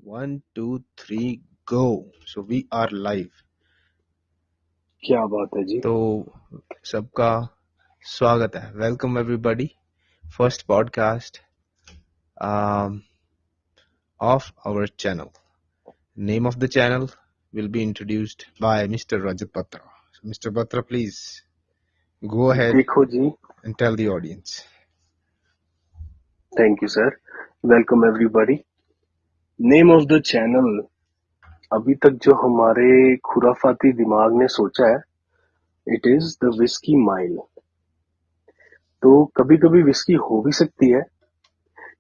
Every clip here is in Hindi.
One, two, three, go. So we are live. क्या बात है जी। तो सबका स्वागत है. Welcome everybody. First podcast of our channel. Name of the channel will be introduced by Mr. Rajat Batra. So Mr. Batra, please go ahead देखो जी, and tell the audience. Thank you sir. Welcome everybody. Name of the channel अभी तक जो हमारे खुराफाती दिमाग ने सोचा है, it is the whisky mile. तो कभी कभी विस्की हो भी सकती है,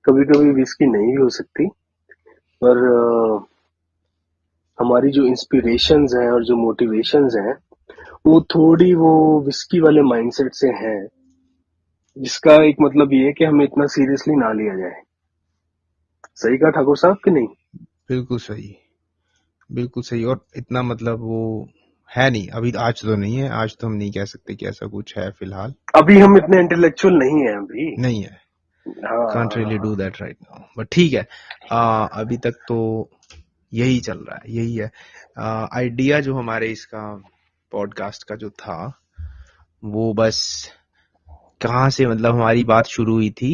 कभी कभी विस्की नहीं भी हो सकती, पर हमारी जो इंस्पिरेशंस हैं और जो मोटिवेशंस हैं वो थोड़ी वो विस्की वाले माइंडसेट से हैं, जिसका एक मतलब ये है कि हमें इतना सीरियसली ना लिया जाए। सही कहा ठाकुर साहब कि नहीं? बिल्कुल सही, बिल्कुल सही. और इतना मतलब वो है नहीं अभी. आज तो नहीं है. आज तो हम नहीं कह सकते कि ऐसा कुछ है फिलहाल. अभी हम इतने इंटेलेक्चुअल नहीं है अभी। नहीं है. Can't really हाँ, do that right now. But ठीक है. अभी तक तो यही चल रहा है, यही है. आइडिया जो हमारे इसका पॉडकास्ट का जो था वो बस कहाँ से मतलब हमारी बात शुरू हुई थी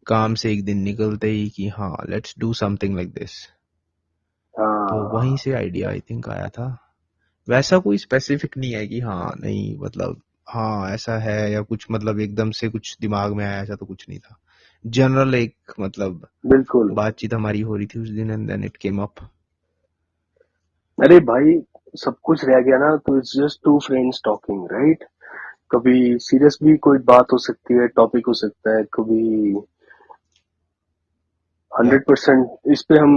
काम से एक दिन निकलते ही कि हाँ let's do something like this. तो वहीं से आइडिया आई थिंक आया था. वैसा कोई स्पेसिफिक नहीं है कि हाँ नहीं मतलब हाँ ऐसा है या कुछ मतलब एकदम से कुछ दिमाग में आया, ऐसा तो कुछ नहीं था. जनरल एक मतलब बिल्कुल। बातचीत हमारी हो रही थी उस दिन and then it came up. अरे भाई, सब कुछ रह गया ना तो it's just two friends talking, right? कभी सीरियस भी कोई बात हो सकती है, टॉपिक हो सकता है, कभी 100% इस पे हम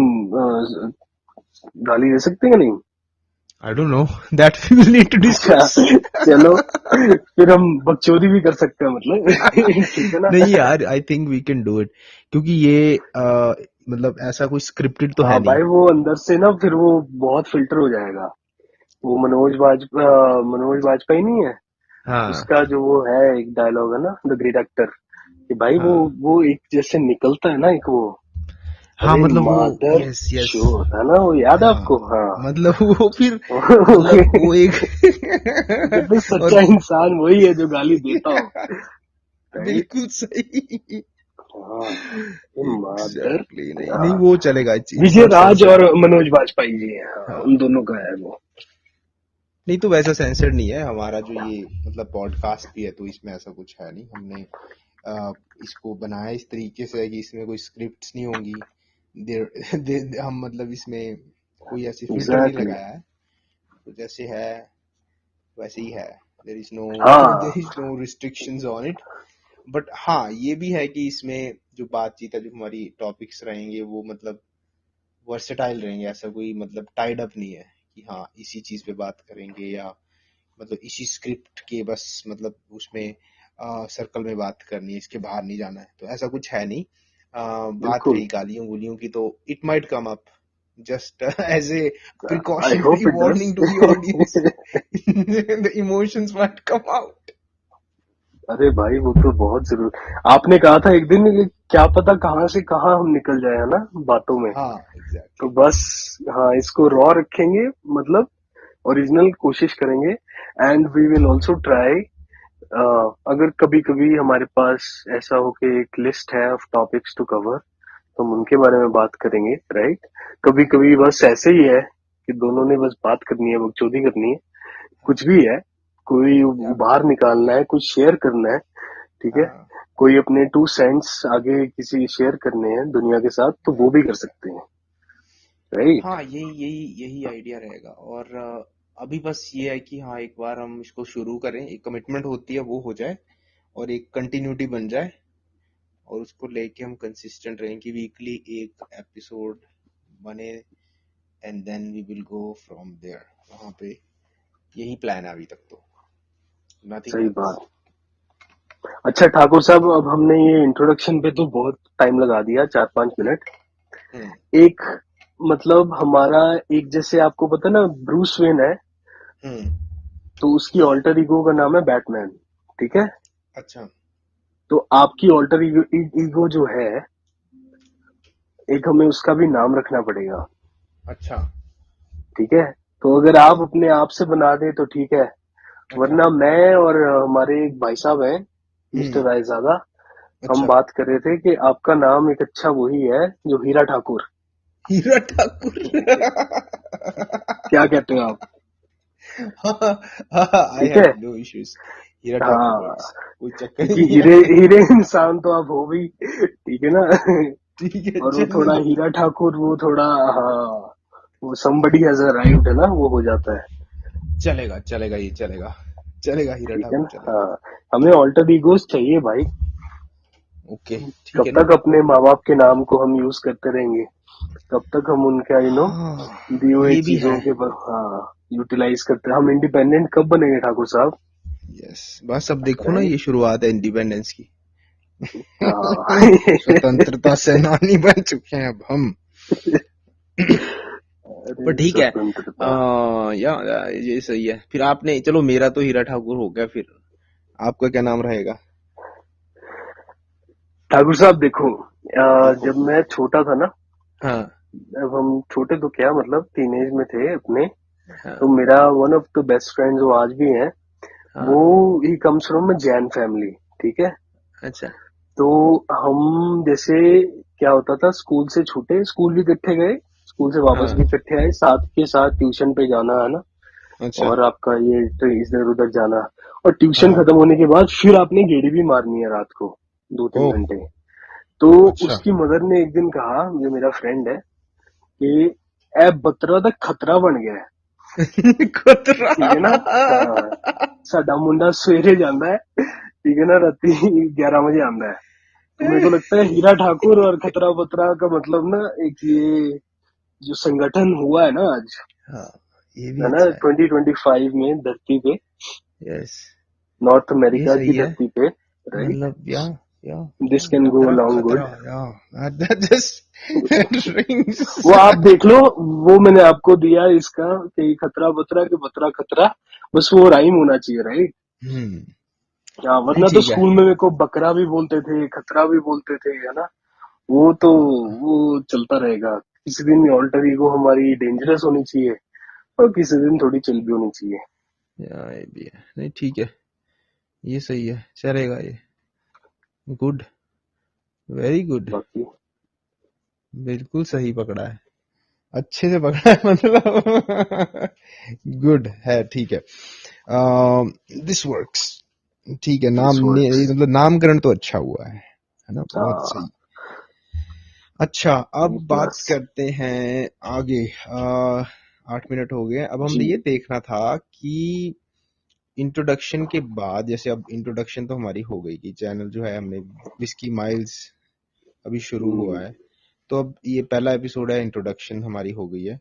गाली दे सकते हैं नहीं? I don't know that we will need to अच्छा, डिस्कस. चलो फिर हम बकचोदी भी कर सकते हैं मतलब। ठीक है ना? नहीं यार, I think we can do it क्योंकि ये मतलब ऐसा कोई स्क्रिप्टेड तो है हाँ नहीं. भाई, वो अंदर से ना फिर वो बहुत फिल्टर हो जाएगा। वो मनोज बाजपेयी नहीं है? हाँ उसका जो वो है एक डायलॉग है ना, द ग्रेट एक्टर, कि भाई वो हाँ वो एक जैसे निकलता है ना एक वो, हाँ अरे मतलब वो मादर यस यस. जो होता है ना, वो याद है हाँ आपको? हाँ। मतलब वो फिर मतलब वो एक कहते और सच्चा इंसान वही है जो गाली देता हो, राइट? बिल्कुल सही. हाँ, ये मादर। एग्जैक्टली. नहीं हाँ, नहीं वो चलेगा. इट्स विजय नॉट राज और सेंसर्ड. मनोज बाजपेयी जी हैं, हाँ, हाँ उन दोनों का है वो। नहीं तो वैसा सेंसर्ड नहीं है हमारा जो ये मतलब पॉडकास्ट भी है, तो इसमें ऐसा कुछ है नहीं. हमने इसको बनाया इस तरीके से है कि इसमें कोई स्क्रिप्ट्स नहीं होंगी. हम मतलब इसमें कोई ऐसी फिल्टर नहीं एग्जैक्टली। लगाया है. तो जैसे है वैसे ही है. देयर इज नो हाँ, there is no restrictions on it. But हाँ ये भी है कि इसमें जो बातचीत है, जो हमारी टॉपिक्स रहेंगे वो मतलब वर्सेटाइल रहेंगे. ऐसा कोई मतलब टाइड अप नहीं है कि हाँ इसी चीज पे बात करेंगे या मतलब इसी स्क्रिप्ट के बस मतलब उसमें सर्कल में बात करनी है, इसके बाहर नहीं जाना है. तो ऐसा कुछ है नहीं. बात बिल्कुल। रही गालियों गुलियों की तो it might come up just as a I precautionary hope it warning to the audience. Does. The emotions might come out. अरे भाई, वो तो बहुत जरूर। आपने कहा था एक दिन कि क्या पता कहाँ से कहाँ हम निकल जाए, है ना, बातों में। हाँ तो एग्जैक्टली. बस, हाँ, इसको रॉ रखेंगे, मतलब ओरिजिनल कोशिश करेंगे। And we will also try, अगर कभी कभी हमारे पास ऐसा हो कि एक लिस्ट है ऑफ टॉपिक्स टू कवर, तो हम उनके बारे में बात करेंगे, राइट? कभी कभी बस ऐसे ही है कि दोनों ने बस बात करनी है, बकचोदी करनी है, कुछ भी है, कोई या बाहर निकालना है, कुछ शेयर करना है, ठीक है? हाँ कोई अपने 2 सेंट्स आगे किसी शेयर करने हैं दुनिया के साथ, तो वो भी कर सकते हैं, राइट? हाँ यही यही यही आइडिया रहेगा. और अभी बस ये है कि हाँ एक बार हम इसको शुरू करें, एक कमिटमेंट होती है वो हो जाए और एक कंटिन्यूटी बन जाए और उसको लेके हम कंसिस्टेंट रहें कि वीकली एक एपिसोड बने and then we will go from there. वहां पे यही प्लान है अभी तक तो. नथिंग सही एल्स. बात। अच्छा ठाकुर साहब, अब हमने ये इंट्रोडक्शन पे तो बहुत टाइम लगा दिया, 4-5 मिनट। हम्म एक, मतलब हमारा एक, जैसे आपको पता ना ब्रूस वेन है, हम्म. तो उसकी ऑल्टर ईगो का नाम है बैटमैन, ठीक है? अच्छा. तो आपकी ऑल्टर ईगो जो है एक हमें उसका भी नाम रखना पड़ेगा। अच्छा। ठीक है, तो अगर आप अपने आप से बना दें तो ठीक है, अच्छा। वरना मैं और हमारे एक भाई साहब हैं, हम्म। मिस्टर रायजादा, हम अच्छा। बात कर रहे थे कि आपका नाम एक अच्छा वही है जो हीरा ठाकुर। हीरा ठाकुर। क्या कहते हो आप? आई ठीक हैव है। No issues. हीरा ठाकुर हाँ, वर्क्स, कोई चक्कर क्योंकि नहीं हीरे है। हीरे इंसान तो आप हो भी, ठीक है ना। ठीक है, और वो थोड़ा चलेगा। हीरा ठाकुर, वो थोड़ा, हाँ, वो somebody has arrived है ना, वो हो जाता है। चलेगा चलेगा, ये चलेगा। चलेगा, हीरा ठीक है ठाकुर ना, चलेगा। हाँ। हमें ऑल्टर ईगोस चाहिए भाई। ओके। ठीक कब है ना। तक अपने माँ बाप के नाम को हम यूज करते रहेंगे, कब तक हम उनका हाँ, दी हुई ये भी है। चीजों के हाँ यूटिलाइज करते हैं। हम इंडिपेंडेंट कब बनेंगे ठाकुर साहब? यस, बस अब देखो ना, राइट। ये शुरुआत है इंडिपेंडेंस की। हाँ। स्वतंत्रता सेनानी बन चुके हैं अब हम। अरे पर ठीक है। स्वतंत्रता। ये सही है। फिर आपने, चलो मेरा तो हीरा ठाकुर हो गया, फिर आपका क्या नाम रहेगा? ठाकुर साहब देखो, देखो। जब मैं छोटा था ना, हाँ। अब हम छोटे तो क्या मतलब टीनेज में थे अपने, तो हाँ। मेरा one of the best friend जो आज भी हैं, वो हाँ। He comes from a Jain family. ठीक है, अच्छा। तो हम जैसे क्या होता था, स्कूल से छूटे, स्कूल भी इकट्ठे गए, स्कूल से वापस हाँ। भी इकट्ठे आए, साथ के साथ ट्यूशन पे जाना है ना, अच्छा। और आपका ये इधर उधर जाना, और ट्यूशन हाँ। खत्म होने के बाद फिर आपने गेड़ी भी मारनी है रात को, 2-3 घंटे। ओह। तो अच्छा। उसकी मदर ने एक दिन कहा, ये मेरा फ्रेंड है, कि ए बतरा तक खतरा बन गया है। खुतरा। ठीक है ना, हाँ, साडा मुंडा सवेरे जाता है, ठीक है ना, राती 11 बजे आता है। तो मेरे को लगता है हीरा ठाकुर और खतरा बतरा का मतलब ना, एक ये जो संगठन हुआ है ना आज, हाँ, ये भी है ना, अच्छा है। 2025 में धरती पे, यस, नॉर्थ ये अमेरिका की सही है। धरती पे, राइट, मतलब या दिस कैन गो खतरा लॉन्ग खतरा, गुड। या that just rings। वो आप देख लो, वो मैंने आपको दिया इसका कि खतरा बतरा के बतरा खतरा, बस वो राइम होना चाहिए, राइट। हम्म। हाँ, नहीं, वरना तो ठीक है। स्कूल में मेरे को बकरा भी बोलते थे, खतरा भी बोलते थे, है ना। वो तो वो चलता रहेगा। किसी दिन ऑल्टर ईगो हमारी डेंजरस होनी चाहिए, और किसी दिन थोड़ी चिल भी होनी चाहिए। ये भी है। नहीं, ठीक है, ये सही है, चलेगा ये। Good, very good. बाकी बिल्कुल सही पकड़ा है, अच्छे से पकड़ा है मतलब। गुड है, ठीक है। This works. ठीक है, दिस वर्क्स। मतलब नामकरण तो अच्छा हुआ है ना, बहुत हाँ, सही। अच्छा, अब बी बात प्लस। करते हैं आगे। 8 मिनट हो गए, अब जी। हमने ये देखना था कि इंट्रोडक्शन के बाद, जैसे अब इंट्रोडक्शन तो हमारी हो गई कि चैनल जो है हमने, विस्की माइल्स अभी शुरू हुआ हम्म, है, तो अब ये पहला एपिसोड है, इंट्रोडक्शन हमारी हो गई है।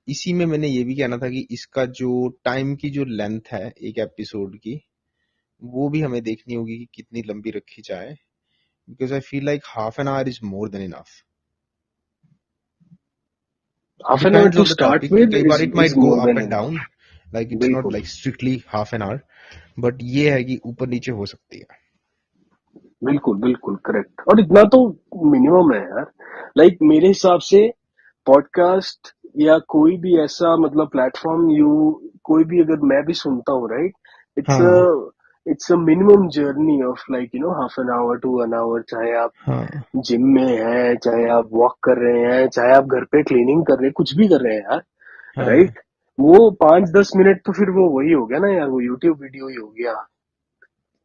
इसी में मैंने ये भी कहना था कि इसका जो टाइम की जो लेंथ है एक एपिसोड की, वो भी हमें देखनी होगी कि कितनी लंबी रखी जाए, because I feel like half an hour is more than enough. Half an hour depends to on the start topic, कि विद कई बार is it might is go more up than and enough. Down, like it's not बिल्कुल। Like strictly half an hour, but ये है कि ऊपर नीचे हो सकती है। बिल्कुल बिल्कुल करेक्ट, और इतना तो मिनिमम है यार। लाइक मेरे हिसाब से पॉडकास्ट या कोई भी ऐसा मतलब प्लेटफॉर्म, यू कोई भी अगर मैं भी सुनता हूँ, राइट, इट्स अ हाँ। It's a minimum journey of like half an hour to an hour, चाहे आप हाँ। जिम में हैं, चाहे आप वॉक कर रहे हैं, चाहे आप घर पे क्लीनिंग कर रहे हैं, कुछ भी कर रहे हैं यार, हाँ। राइट। वो 5-10 मिनट तो फिर वो वही हो गया ना यार, वो यूट्यूब वीडियो ही हो गया।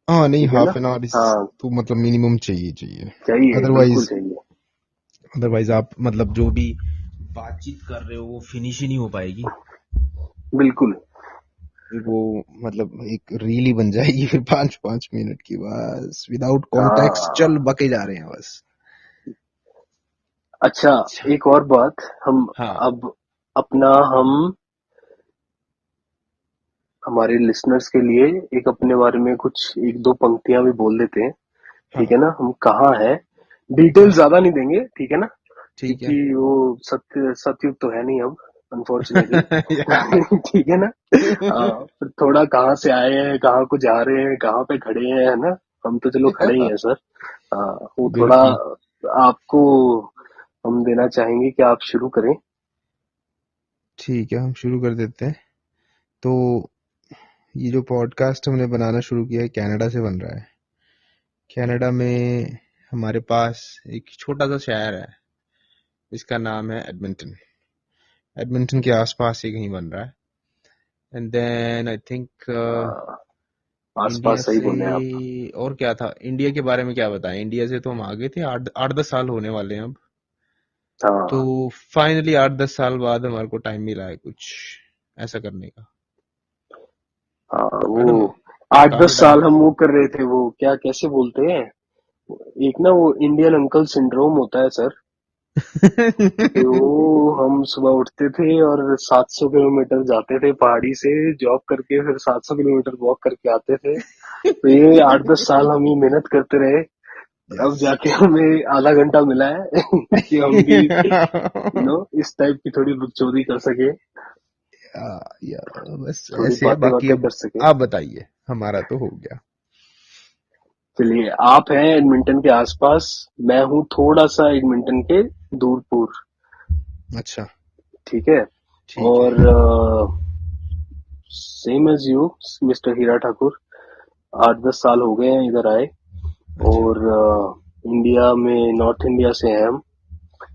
हाँ, नहीं, ठीक है ना, हाफ एन आवर हाँ, तो मतलब मिनिमम चाहिए चाहिए। चाहिए, बिल्कुल अदरवाइज, चाहिए। आप मतलब जो भी बातचीत कर रहे हो वो फिनिश ही नहीं हो पाएगी। बिल्कुल। फिर वो मतलब एक रील ही बन जाएगी, फिर 5-5 मिनट की, बस विदाउट कॉन्टेक्स्ट चल हाँ, बके जा रहे हैं बस। अच्छा, अच्छा। एक और बात, हम हाँ। अब अपना हम हमारे लिसनर्स के लिए एक अपने बारे में कुछ 1-2 पंक्तियां भी बोल देते हैं। ठीक हाँ। है ना, हम कहाँ हैं, डिटेल हाँ। ज्यादा नहीं देंगे, ठीक है ना, ठीक है। क्योंकि वो सतयुग तो है नहीं अब, अनफॉर्चुनेटली। या। ठीक है ना। हाँ, फिर थोड़ा कहाँ से आए हैं, कहाँ को जा रहे हैं, कहाँ पे खड़े हैं, है ना। हम तो चलो खड़े ही हैं सर। हाँ, वो थोड़ा बिल्कुल। आपको हम देना चाहेंगे कि आप शुरू करें। ठीक है, हम शुरू कर देते हैं। तो ये जो पॉडकास्ट हमने बनाना शुरू किया है, कनाडा से बन रहा है। कनाडा में हमारे पास एक छोटा सा शहर है, इसका नाम है एडमिंटन। एडमिंटन के आसपास ही कहीं बन रहा है। एंड देन आई थिंक हाँ, इंडिया आसपास सही से, बोले आप। और क्या था, इंडिया के बारे में क्या बताएं। इंडिया से तो हम आगे थे, 8-10 साल होने वाले हैं अब। तो हाँ फाइनली 8-10 साल बाद हमारे को टाइम मिला है कुछ ऐसा करने का, हाँ, है ना। वो 8-10 काफी टाइम साल हो हम गया। वो कर रहे थे, वो क्या कैसे बोलते हैं, एक ना वो इंडियन अंकल सिंड्रोम होता है सर, कि वो हम सुबह उठते थे और 700 किलोमीटर जाते थे पहाड़ी से जॉब करके, फिर 700 किलोमीटर वॉक करके आते थे। तो ये 8-10 साल हम ये मेहनत करते रहे, अब यस। जाके हमें आधा घंटा मिला है कि हम भी इस टाइप की थोड़ी बकचोदी कर सके, या बस थोड़ी ऐसे है, बातें बाकी बातें अब कर सके। आप बताइए, हमारा तो हो गया। चलिए, आप हैं एडमिंटन के आसपास, मैं हूँ थोड़ा सा एडमिंटन के दूरपुर, अच्छा। ठीक है। ठीक है। और सेम एज यू मिस्टर हीरा ठाकुर, 8-10 साल हो गए हैं इधर आए। अच्छा। और इंडिया में नॉर्थ इंडिया से हैं हम।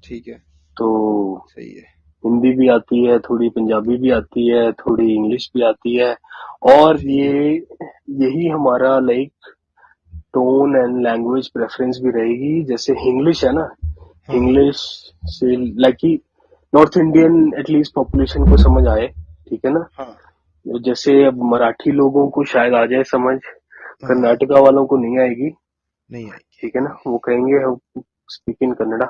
ठीक है। तो सही है। हिंदी भी आती है, थोड़ी पंजाबी भी आती है, थोड़ी इंग्लिश भी आती है। और ठीक है। ये यही हमारा like tone and language preference भी रहेगी, जैसे इंग्लिश है ना, हाँ हाँ। इंग्लिश से लाइक कि नॉर्थ इंडियन एटलीस्ट पॉपुलेशन को समझ आए, ठीक है ना। हाँ जैसे अब मराठी लोगों को शायद आ जाए समझ, हाँ। कर्नाटका वालों को नहीं आएगी, नहीं आएगी। ठीक है ना, वो कहेंगे स्पीक इन कन्नड़ा,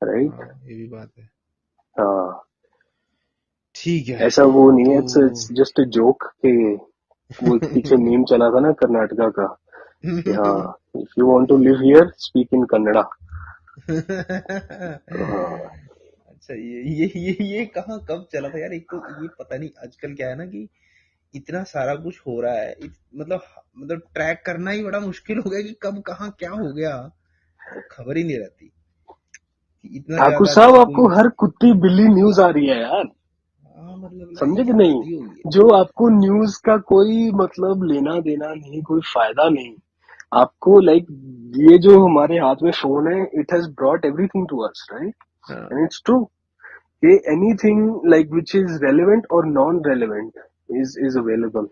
राइट। हाँ, ये भी बात है। हाँ, ठीक है। ऐसा वो नहीं तो है, इट्स जस्ट अ जोक कि वो एक पीछे मीम चला था ना कर्नाटका का, कि हाँ, if you want to live here speak in Kannada. हाँ अच्छा, ये कहाँ कब चला था यार। एक तो ये पता नहीं आजकल क्या है ना, कि इतना सारा कुछ हो रहा है, मतलब ट्रैक करना ही बड़ा मुश्किल हो गया कि कब कहाँ क्या हो गया, वो खबर ही नहीं रहती कि इतना ठाकुर ज्यादा साहब, जैसे आपको कोई। हर कुत्ती बिल्ली न्यूज आ रही है यार, हाँ मतलब समझे कि ये नहीं। हद ही होगी। जो आपको न्यूज का कोई मतलब लेना देना नहीं, कोई फायदा नहीं आपको, लाइक ये जो हमारे हाथ में फोन है, it has brought everything to us, right. हाँ। एंड इट्स ट्रू कि anything like which is relevant और नॉन रेलेवेंट इज अवेलेबल।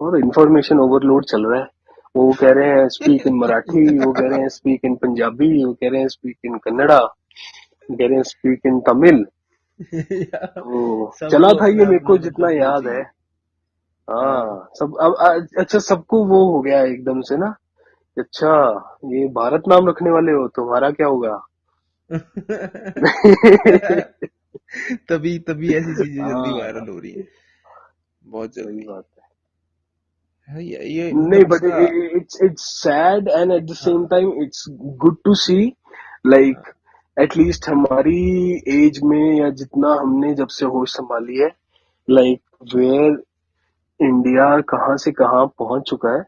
और इंफॉर्मेशन ओवरलोड चल रहा है। वो कह रहे हैं स्पीक इन मराठी, वो कह रहे हैं स्पीक इन पंजाबी, वो कह रहे हैं स्पीक इन कन्नड़ा, वो कह रहे हैं स्पीक इन तमिल। यार, तो चला सबको था अपना ये, मेरे को अपना जितना मतलब वो याद है। चाहिए। हाँ। हाँ, सब अब अच्छा, सबको वो हो गया एकदम से ना, अच्छा ये भारत नाम रखने वाले हो, तुम्हारा क्या होगा। तभी तभी ऐसी चीजें जल्दी हाँ वायरल यार, हो रही है, बहुत सही जल्दी। बात है। है ये नहीं, मतलब बट इसका। It's sad and eight the same हाँ टाइम इट्स गुड टू सी, हाँ। लाइक एटलीस्ट हमारी एज में, या जितना हमने जब से होश संभाली है, लाइक वेयर इंडिया कहाँ से कहाँ पहुंच चुका है,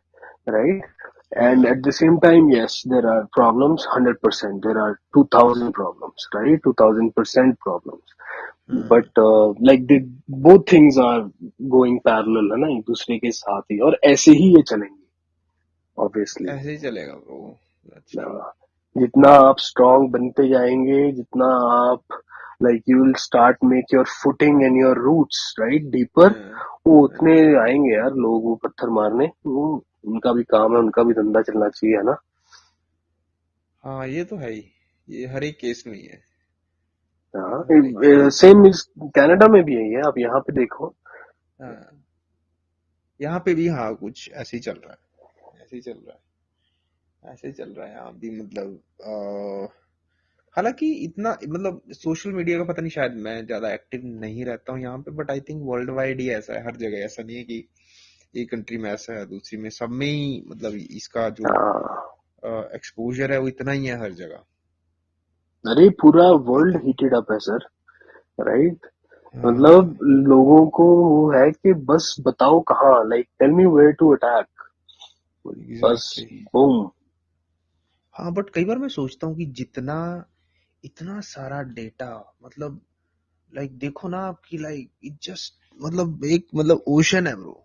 राइट। एंड हाँ। At the same time yes there are problems, 100% there are 2000 problems, right, 2000% problems. हाँ, but like the both things are going parallel, है ना, एक दूसरे के साथ ही, और ऐसे ही ये चलेंगे ऑब्वियसली। ऐसे ही चलेगा ब्रो। अच्छा। जितना आप स्ट्रांग बनते जाएंगे, जितना आप like you will start make your footing and your roots right deeper, हाँ वो हाँ। उतने आएंगे यार लोग वो पत्थर मारने, वो उनका भी काम है, उनका भी धंधा चलना चाहिए, है ना। हाँ, ये तो है ही। ये हर एक केस में ही है। हर एक हाँ, केस में। सेम इस कनाडा में भी यही है, आप यहाँ पे देखो। हाँ, यहाँ पे भी हाँ कुछ ऐसे ही चल रहा है, ऐसे ही चल रहा है, ऐसे ही चल रहा है यहाँ भी, मतलब हालांकि इतना मतलब सोशल मीडिया का पता नहीं, शायद मैं ज्यादा एक्टिव नहीं रहता हूँ यहाँ पे, but I think world wide ही ऐसा है, हर जगह ऐसा नहीं है कि एक कंट्री में ऐसा है दूसरी में, सब में ही मतलब इसका जो हाँ, एक्सपोजर है वो इतना ही है हर जगह। अरे पूरा बात वर्ल्ड है। हीटेड अप है सर, राइट। हाँ। मतलब लोगों को वो है कि बस बताओ कहाँ, like tell me where to attack, बस एग्जैक्टली। बूम। हाँ, बट कई बार मैं सोचता हूँ कि जितना इतना सारा डेटा, मतलब लाइक देखो ना आपकी, लाइक इट जस्ट, मतलब एक मतलब ओशन है ब्रो,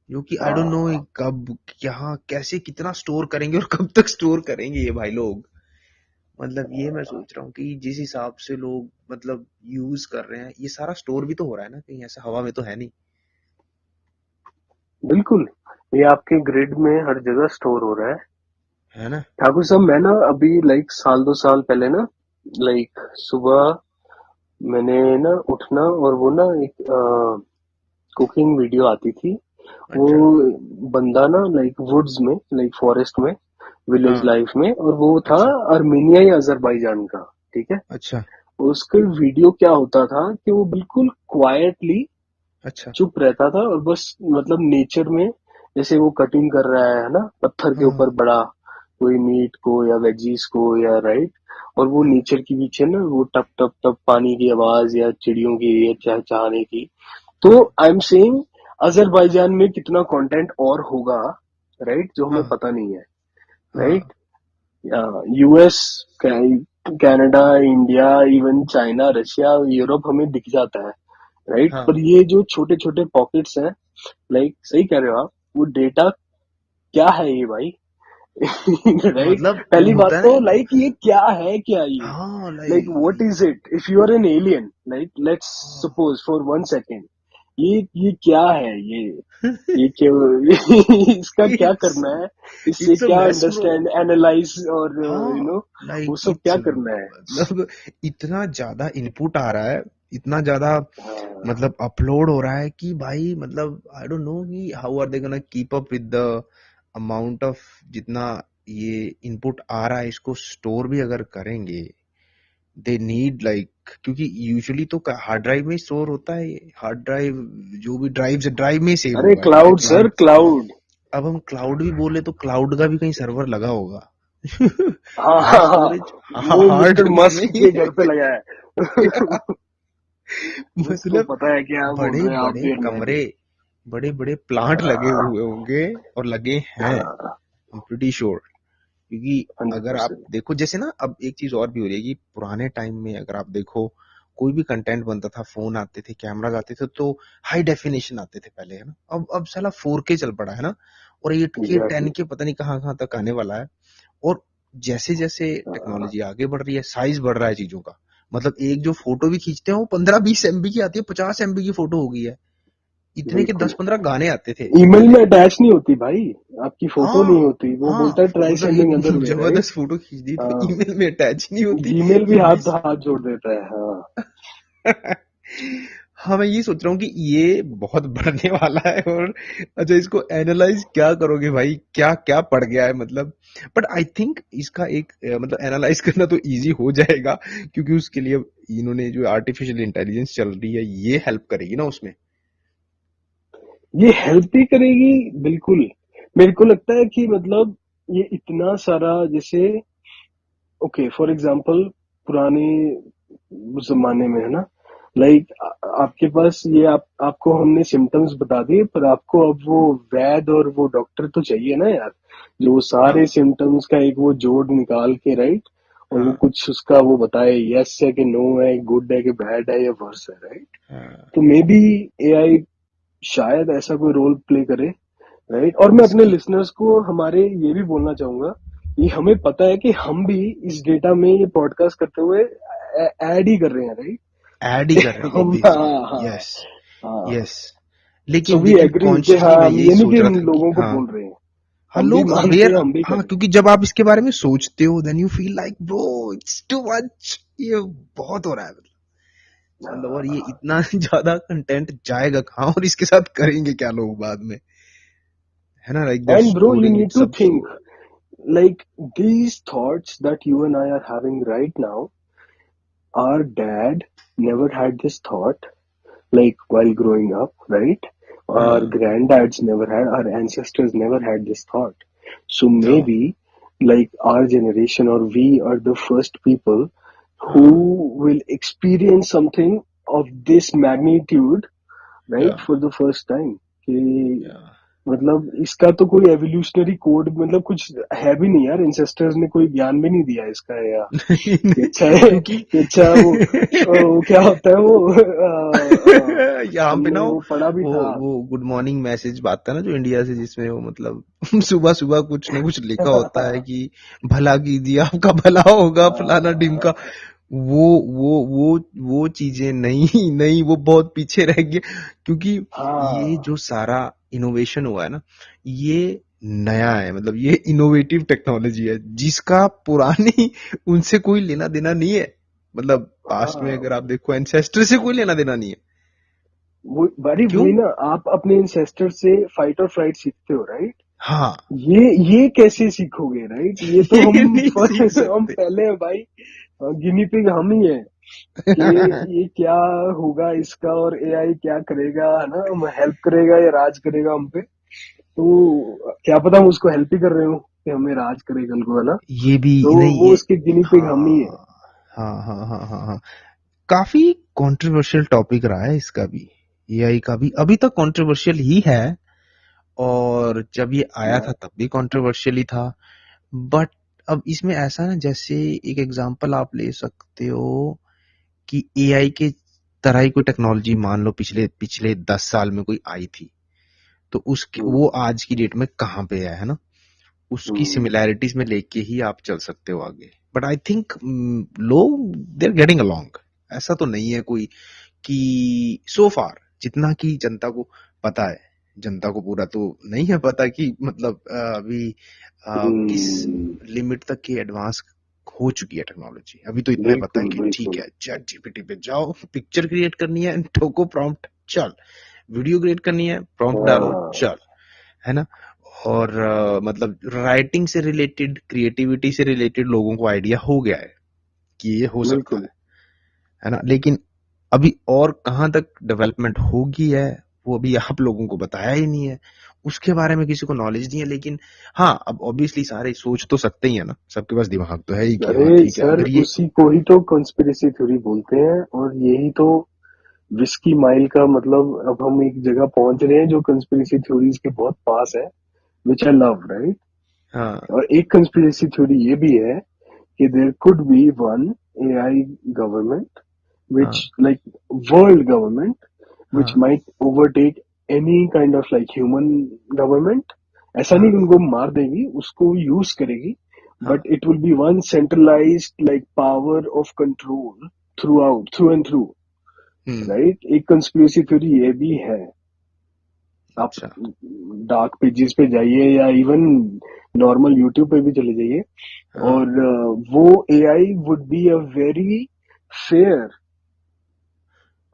जो कि आई डोंट नो हाँ कब यहाँ कैसे कितना स्टोर करेंगे और कब तक स्टोर करेंगे ये भाई लोग। मतलब ये मैं सोच रहा हूँ कि जिस हिसाब से लोग मतलब यूज कर रहे हैं, ये सारा स्टोर भी तो हो रहा है ना कहीं, ऐसा हवा में तो है नहीं। बिल्कुल, ये आपके ग्रिड में हर जगह स्टोर हो रहा है। है ना। ठाकुर साहब, मैं ना अभी लाइक साल 2 साल पहले ना, लाइक सुबह मैंने ना उठना, और वो ना एक कुकिंग वीडियो आती थी। वो अच्छा। बंदा ना लाइक वुड्स में, लाइक फॉरेस्ट में, विलेज हाँ। लाइफ में, और वो था अच्छा। अर्मीनिया या अजरबैजान का। ठीक है। अच्छा। उसका वीडियो क्या होता था कि वो बिल्कुल क्वाइटली अच्छा। चुप रहता था, और बस मतलब नेचर में, जैसे वो कटिंग कर रहा है ना, पत्थर के ऊपर हाँ। बड़ा कोई मीट को या वेजीज को या राइट, और वो हाँ। नेचर के पीछे ना वो टप टप टप पानी की आवाज या चिड़ियों की या चहचहाने की। तो हाँ। आई एम सेइंग, अजरबैजान में कितना कंटेंट और होगा, राइट, जो हमें हाँ। पता नहीं है, हाँ। Right. US, Canada, India, even China, Russia, Europe हमें दिख जाता है, राइट। हाँ। पर ये जो छोटे छोटे पॉकेट्स हैं, लाइक सही कह रहे हो आप, वो डेटा क्या है ये भाई? राइट। मतलब वो पहली बात होता है तो ना कि लाइक ये क्या है, क्या ये, हाँ like what like. Is it, if you are an alien, like let's हाँ। सपोज फॉर 1 सेकेंड, ये क्या है ये क्या, इसका क्या इट्स करना है, इससे इट्स अ क्या मैस ब्रो। अंडरस्टैंड, एनालाइज, और हाँ वो लाइक सब इट्स क्या करना है। मतलब इतना ज्यादा इनपुट आ रहा है, इतना ज्यादा हाँ मतलब अपलोड हो रहा है कि भाई मतलब आई डोंट नो कि how are they gonna keep up with the amount of, जितना ये इनपुट आ रहा है इसको स्टोर भी अगर करेंगे, दे नीड लाइक, क्योंकि यूजुअली तो हार्ड ड्राइव में स्टोर होता है, हार्ड ड्राइव जो भी ड्राइव में ही सेव अरे होगा, ठीक है क्लाउड सर, क्लाउड। क्लाउड। अब हम क्लाउड भी बोले तो क्लाउड का भी कहीं सर्वर लगा होगा। हाँ है हाँ हाँ, स्टोरेज वो हार्ड मिस्टर उसमें मस्क ही के है। घर पे लगा है। उसको मतलब पता है कि आप बोल बड़े रहे हैं, आप बड़े भी और मैं भी। कमरे, बड़े बड़े प्लांट लगे हाँ हुए होंगे और लगे हैं, आई हाँ, एम प्रीटी श्योर। क्योंकि हंड्रेड अगर आप परसेंट देखो जैसे ना, अब एक चीज और भी हो रही है कि पुराने टाइम में अगर आप देखो कोई भी कंटेंट बनता था, फोन आते थे, कैमराज आते थे, तो हाई डेफिनेशन आते थे पहले, है ना। अब साला 4K चल पड़ा है ना, और 8K एग्जैक्टली। 10K पता नहीं कहाँ कहाँ तक आने वाला है। और जैसे जैसे टेक्नोलॉजी आगे बढ़ रही है, साइज बढ़ रहा है चीजों का, मतलब एक जो फोटो भी खींचते हैं वो 15-20 MB की आती है, 50 MB की फोटो हो गई है। इतने के बिल्कुल, 10-15 गाने आते थे ईमेल पहले। में अटैच नहीं होती भाई, आपकी फोटो नहीं हाँ। होती, वो हाँ बोलता है ट्राई मतलब एक सेंडिंग अदर वे, राइट। जबरदस्त फोटो खींच दी तो हाँ, ईमेल में अटैच नहीं होती। जीमेल भी हाथ इमेज। हाथ जोड़ देता है, हाँ। हाँ मैं ये सोच रहा हूँ कि ये बहुत बढ़ने वाला है। और अच्छा, इसको एनालाइज क्या करोगे भाई, क्या क्या पड़ गया है मतलब। बट आई थिंक इसका एक मतलब एनालाइज करना तो इजी हो जाएगा, क्योंकि उसके लिए इन्होंने जो आर्टिफिशियल इंटेलिजेंस चल रही है ये हेल्प करेगी ना उसमें। ये हेल्प भी करेगी, बिल्कुल। मेरे को लगता है कि मतलब ये इतना सारा, जैसे ओके फॉर एग्जांपल, पुराने जमाने में है ना, लाइक आपके पास ये आपको हमने सिम्टम्स बता दिए, पर आपको अब वो वैद और वो डॉक्टर तो चाहिए ना यार, जो वो सारे हाँ। सिम्टम्स का एक वो जोड़ निकाल के, राइट, और वो हाँ। कुछ उसका वो बताए, यस है कि नो है, गुड है कि बैड है या वर्स है, राइट। हाँ। तो मे बी एआई शायद ऐसा कोई रोल प्ले करे, राइट। और मैं अपने इसकी लिसनर्स को हमारे ये भी बोलना चाहूंगा, ये हमें पता है कि हम भी इस डेटा में ये पॉडकास्ट करते हुए ऐड ही कर रहे हैं, राइट। ऐड ही कर रहे हैं हम, ऑब्वियसली। हाँ हाँ यस। हाँ। यस। सो लेकिन वी लेकिन एग्री कि हाँ, कॉन्शियसली मैं हम यही ये नहीं कि सोच रहा हम था कि लोगों को हाँ। बोल रहे हैं, हाँ हम भी लोग मानते अवेयर। हैं, हम भी हाँ करें। क्योंकि जब आप इसके बारे में सोचते हो then you feel like bro it's too much, ये बहुत हो रहा है मतलब। और ये इतना ज्यादा कंटेंट जाएगा कहाँ, और इसके साथ करेंगे क्या लोग बाद में, है ना, like they are and bro, you storing need it to सब think, store. like these thoughts that you and I are having right now, our dad never had this thought, like while growing up, right? Our हाँ। granddads never had, our ancestors never had this thought. So हाँ। maybe, like our generation, or we are the first people हाँ। who will experience something of this magnitude, right, या for the first time. कि या मतलब इसका तो कोई एवोल्यूशनरी कोड मतलब कुछ है भी नहीं यार, इंसेस्टर्स ने कोई ज्ञान भी नहीं दिया इसका, या नहीं, कि अच्छा नहीं, है क्योंकि कि अच्छा वो क्या होता है वो यहाँ पे ना हमने वो पढ़ा भी था। वो गुड मॉर्निंग मैसेज बात था ना जो इंडिया से, जिसमें वो मतलब सुबह सुबह कुछ ना कुछ लिखा होता है कि भला कीजिए आपका भला होगा फलाना ढिमका। वो वो चीजें नहीं नहीं, वो बहुत पीछे रह गए, क्योंकि ये हाँ जो सारा इनोवेशन हुआ है ना, ये नया है, मतलब ये इनोवेटिव टेक्नोलॉजी है जिसका पुरानी उनसे कोई लेना देना नहीं है। मतलब पास्ट में अगर हाँ, आप देखो, एंसेस्टर से कोई लेना देना नहीं है। वो बड़ी क्यों? वही ना, आप अपने इंसेस्टर से फाइट और फ्लाइट सीखते हो राइट। हाँ। ये कैसे सीखोगे राइट, ये तो ये हम नहीं सीख हम सकते। पहले हैं भाई, गिनी पिग हम ही है कि ये क्या होगा इसका, और एआई क्या करेगा है ना, हम हेल्प करेगा या राज करेगा हम पे। तो क्या पता हम उसको हेल्प ही कर रहे हो कि हमें राज करे कल को, है ना। ये भी तो नहीं, वो ये उसके गिनी पिग हम ही है। हाँ हाँ हाँ हाँ हाँ हाँ, काफी कंट्रोवर्शियल टॉपिक रहा है इसका भी, एआई का भी अभी तक कंट्रोवर्शियल ही है, और जब ये आया था तब भी कंट्रोवर्शियल ही था। बट अब इसमें ऐसा ना, जैसे एक एग्जांपल आप ले सकते हो कि एआई के तरह ही कोई टेक्नोलॉजी मान लो पिछले पिछले 10 साल में कोई आई थी, तो उसके वो हम्म आज की डेट में कहाँ पे है ना, उसकी हम्म सिमिलैरिटीज में लेके ही आप चल सकते हो आगे। बट आई थिंक लोग दे आर गेटिंग अलोंग। ऐसा तो नहीं है कोई कि सो फार, जितना कि जनता को पता है, जनता को पूरा तो नहीं है पता कि मतलब अभी किस हम्म, लिमिट तक की एडवांस हो चुकी है टेक्नोलॉजी। अभी तो इतना ही पता है बिल्कुल कि ठीक बिल्कुल। है, चैट जीपीटी पे जाओ, पिक्चर क्रिएट करनी है ठोको प्रॉम्प्ट चल, वीडियो क्रिएट करनी है प्रॉम्प्ट डालो हाँ चल, है ना। और मतलब राइटिंग से रिलेटेड, क्रिएटिविटी से रिलेटेड लोगों को आइडिया हो गया है कि ये हो सकता बिल्कुल। है ना। लेकिन अभी और कहाँ तक डेवलपमेंट होगी है, वो अभी आप लोगों को बताया ही नहीं है, उसके बारे में किसी को नॉलेज नहीं है। लेकिन हाँ, अब ऑब्वियसली सारे सोच तो सकते ही है ना, सबके पास दिमाग तो है ही कि अरे हाँ ठीक है सर अगर ये उसी को ही तो कंस्पिरेसी थ्योरी बोलते हैं, और यही तो विस्की माइल का मतलब, अब हम एक जगह पहुंच रहे हैं जो कंस्पिरेसी थ्योरीज के बहुत पास है, विच आई लव राइट। हाँ और एक कंस्पिरेसी थ्योरी ये भी है कि there could be one AI government which हाँ like world government which हाँ might overtake any kind of like human government। ऐसा नहीं कि हाँ उनको मार देगी, उसको यूज करेगी, हाँ। But it will B one centralised like power of control through out through and through hmm. Right. एक कंस्पिरेसी थ्योरी ये भी है। आप अच्छा। डार्क पेजेस पे जाइए या इवन नॉर्मल यूट्यूब पे भी चले जाइए, हाँ और वो AI would be a very fair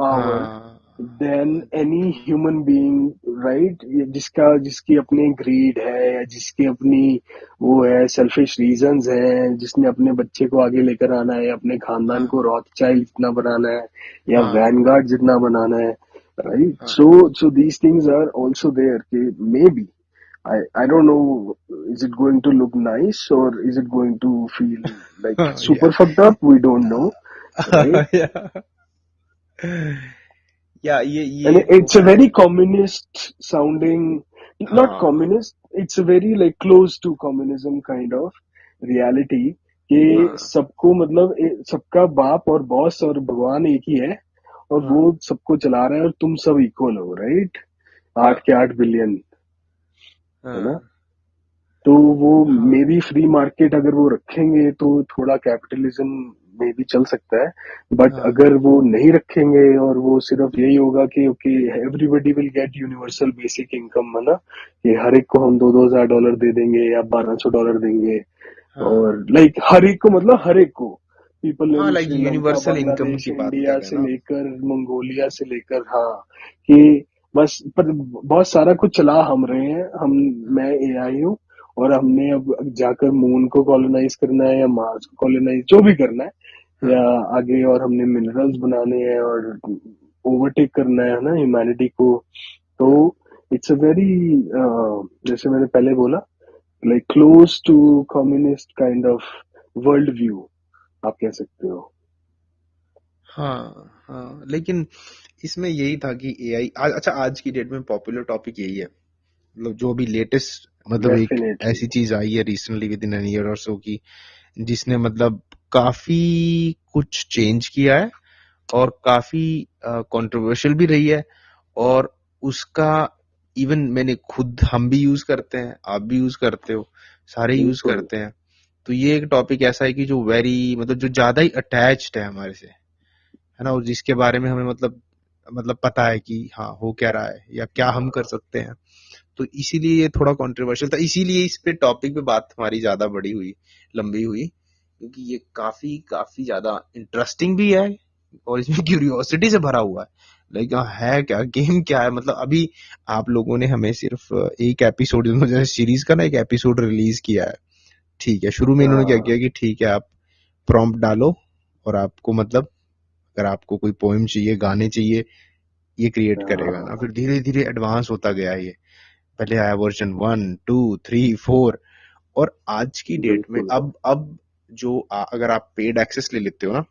power हाँ then any human being right, जिसका जिसकी अपनी ग्रीड है या जिसकी अपनी वो है सेल्फिश रीजंस हैं, जिसने अपने बच्चे को आगे लेकर आना है, अपने खानदान हाँ को रॉथचाइल्ड जितना बनाना है या हाँ वैनगार्ड जितना बनाना है राइट। हाँ so these things are also there कि maybe I don't know, is it going to look nice or is it going to feel like हाँ, super fucked up, we don't know right। या या And ये तो it's a है। very communist sounding, not हाँ communist, it's a very like close to communism kind of reality कि हाँ सबको मतलब सबका बाप और बॉस और भगवान एक ही है, और वो हाँ सबको चला रहा है और तुम सब इक्वल हो राइट। हाँ 8 के 8 बिलियन है ना। हाँ तो वो हाँ मे बी फ्री मार्केट अगर वो रखेंगे तो थोड़ा कैपिटलिज्म में भी चल सकता है, बट हाँ अगर वो नहीं रखेंगे और वो सिर्फ यही होगा कि okay everybody will get universal basic income, है ना, कि हर एक को हम $2,000 दे देंगे या $1,200 देंगे, हाँ और लाइक हर एक को मतलब हर एक को, पीपल हाँ, in like Sri Lanka universal income Bangladesh की बात कर इंडिया रहे हैं से ना आप। लेकर मंगोलिया से लेकर, हाँ, कि बस पर बहुत सारा कुछ चला हम रहे हैं हम, मैं एआई हूँ, और हमने अब जाकर मून को कॉलोनाइज करना है या मार्स को कॉलोनाइज जो भी करना है या हाँ आगे, और हमने मिनरल्स बनाने हैं और ओवरटेक करना है ना ह्यूमैनिटी को। तो इट्स अ वेरी, जैसे मैंने पहले बोला, like close to communist kind of world view आप कह सकते हो। हाँ हाँ, लेकिन इसमें यही था कि एआई अच्छा आज की डेट में पॉपुलर टॉपिक यही है, मतलब जो भी लेटेस्ट मतलब एक डेफिनेटली। ऐसी चीज आई है recently with in an year और सो की, जिसने मतलब काफी कुछ चेंज किया है और काफी कंट्रोवर्शियल भी रही है, और उसका इवन मैंने खुद, हम भी यूज करते हैं, आप भी यूज करते हो, सारे यूज बिल्कुल। करते हैं। तो ये एक टॉपिक ऐसा है कि जो वेरी मतलब जो ज्यादा ही अटैच्ड है हमारे से, है ना, और जिसके बारे में हमें मतलब पता है कि हाँ हो क्या रहा है या क्या हम कर सकते हैं। तो इसीलिए ये थोड़ा कंट्रोवर्शियल था, इसीलिए इस पे टॉपिक पे बात हमारी ज्यादा बड़ी हुई, लंबी हुई, क्योंकि ये काफी काफी ज्यादा इंटरेस्टिंग भी है और इसमें क्यूरियोसिटी से भरा हुआ है। लाइक है क्या, गेम क्या है, मतलब अभी आप लोगों ने हमें सिर्फ एक एपिसोड, जैसे सीरीज का ना एक एपिसोड रिलीज किया है, ठीक है, शुरू में इन्होंने क्या हाँ किया कि ठीक है आप प्रॉम्प्ट डालो और आपको मतलब अगर आपको कोई पोएम चाहिए, गाने चाहिए, ये क्रिएट करेगा ना। हाँ, फिर धीरे धीरे एडवांस होता गया ये, पहले आया वर्जन 1 2 3 4, और आज की डेट में बिल्कुल। अब जो अगर आप पेड एक्सेस ले लेते हो ना,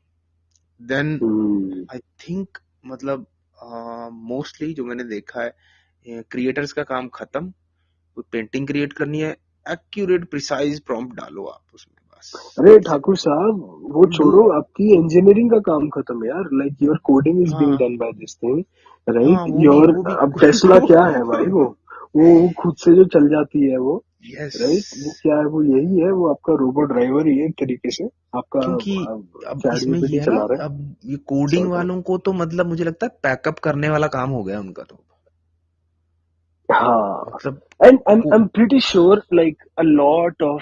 देन हम्म। आई थिंक मतलब मोस्टली जो मैंने देखा है, क्रिएटर्स का काम खत्म, कोई पेंटिंग क्रिएट करनी है, एक्यूरेट प्रिसाइज प्रॉम्प्ट डालो आप उसमें, बस अरे ठाकुर साहब, वो डू। छोड़ो, आपकी इंजीनियरिंग का काम खत्म है यार। Like your coding is being हाँ डन बाय दिस थिंग, हाँ, राइट? वो भी योर वो भी अब टेस्ला क्या है भाई? तो वो खुद से जो चल जाती है वो, यस, राइट? वो क्या है? वो यही है, वो आपका रोबोट ड्राइवर ही है एक तरीके से। आपका क्योंकि अब चैट इसमें ये जीपीटी है ना, चला रहा है, अब ये कोडिंग सॉर्ट ऑफ। वालों को तो मतलब मुझे लगता है पैकअप करने वाला काम हो गया उनका, तो हाँ, मतलब and को, I'm pretty sure like a lot of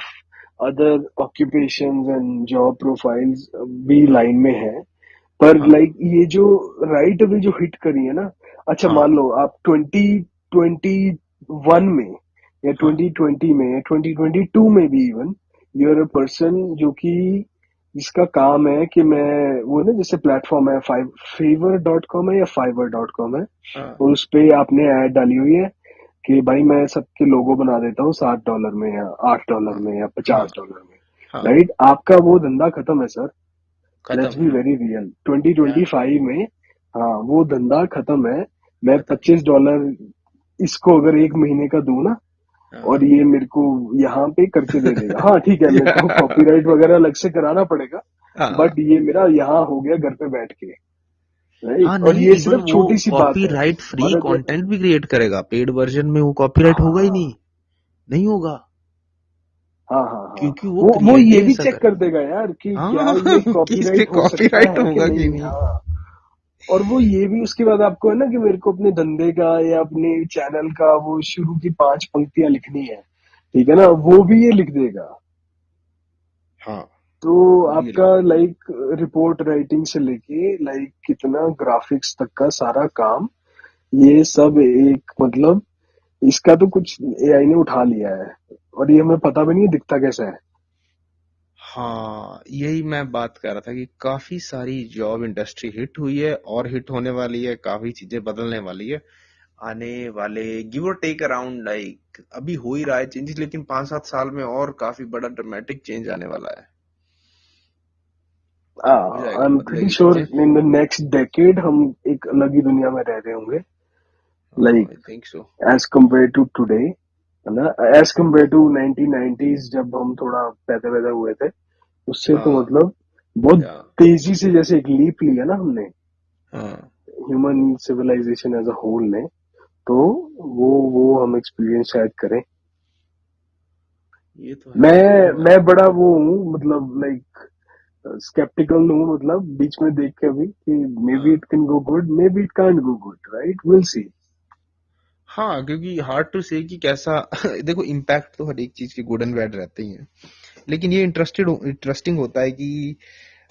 other occupations and job profiles भी हाँ लाइन में है। पर हाँ लाइक ये जो राइट अवे जो हिट करी है ना, अच्छा हाँ मान लो आप 2021 में या हाँ 2020 में या 2022 में भी even, you are a person जो कि जिसका काम है कि मैं वो ना, जैसे प्लेटफॉर्म है fiverr.com है या fiverr.com है, हाँ और उस पे आपने ऐड डाली हुई है कि भाई मैं सबके लोगो बना देता हूँ $60 में या $8 हाँ में या हाँ $50 में, हाँ, राइट? आपका वो धंधा खत्म है सर। लेट्स खत्म बी है वेरी रियल, यार। 2025 में, हाँ वो धंधा खत्म है। मैं खत्म। $25 इसको अगर एक महीने का दूं ना, और हाँ ये मेरे को यहाँ पे करके दे देगा, हाँ ठीक है, मेरे को कॉपीराइट वगैरह अलग से कराना पड़ेगा, हाँ बट ये मेरा यहाँ हो गया घर पे बैठ के, हाँ, राइट? और नहीं, ये इवन सिर्फ वो छोटी सी बात है। कॉपीराइट फ्री और अगर, कंटेंट भी क्रिएट करेगा, पेड वर्जन में वो कॉपीराइट होगा ही नहीं, हाँ नहीं होगा, हाँ हाँ हाँ, क्योंकि वो वो क्रिएट ही ये भी ऐसा चेक कर करेगा। देगा यार कि क्या हाँ ये कि इस पे कॉपीराइट हो सकता कॉपीराइट है कि होगा कि नहीं। नहीं। हाँ, और वो ये भी उसके बाद आपको है ना कि मेरे को अपने धंधे का या अपने चैनल का वो शुरू की 5 पंक्तियां लिखनी है, ठीक है ना, हाँ वो भी ये लिख देगा। हाँ, तो वो भी आपका अलग। लाइक रिपोर्ट राइटिंग से लेके लाइक कितना ग्राफिक्स तक का सारा काम, ये सब एक मतलब इसका तो कुछ एआई ने उठा लिया है, और ये हमें पता भी नहीं है दिखता कैसा है। हाँ, यही मैं बात कर रहा था कि काफी सारी जॉब इंडस्ट्री हिट हुई है और हिट होने वाली है, काफी चीजें बदलने वाली है आने वाले गिव और टेक अराउंड, लाइक अभी हो ही रहा है चेंजेस, लेकिन 5 7 साल में और काफी बड़ा ड्रामेटिक चेंज आने वाला है, हो आई जाएगा, एम प्रीटी बदलेगी श्योर चीजें। इन द नेक्स्ट डेकेड हम एक अलग ही दुनिया में रह रहे होंगे, like I think so. As compare to today, है ना? एज कम्पेयर टू 1990s जब हम थोड़ा पैदा पैदा हुए थे, उससे तो हाँ मतलब बहुत या तेजी से जैसे एक लीप लिया ना हमने, हाँ, human civilisation as a whole ने, तो वो हम एक्सपीरियंस शायद करें। ये तो है, मैं बड़ा वो हूँ मतलब लाइक स्केप्टिकल हूँ, मतलब बीच में देख के अभी कि मे बी हाँ it can go good, may be it can't go good, right? Will see. हाँ, क्योंकि हार्ड टू से कि कैसा देखो, इम्पैक्ट तो हर एक चीज के गुड एंड बैड रहते ही हैं, लेकिन ये इंटरेस्टिंग होता है कि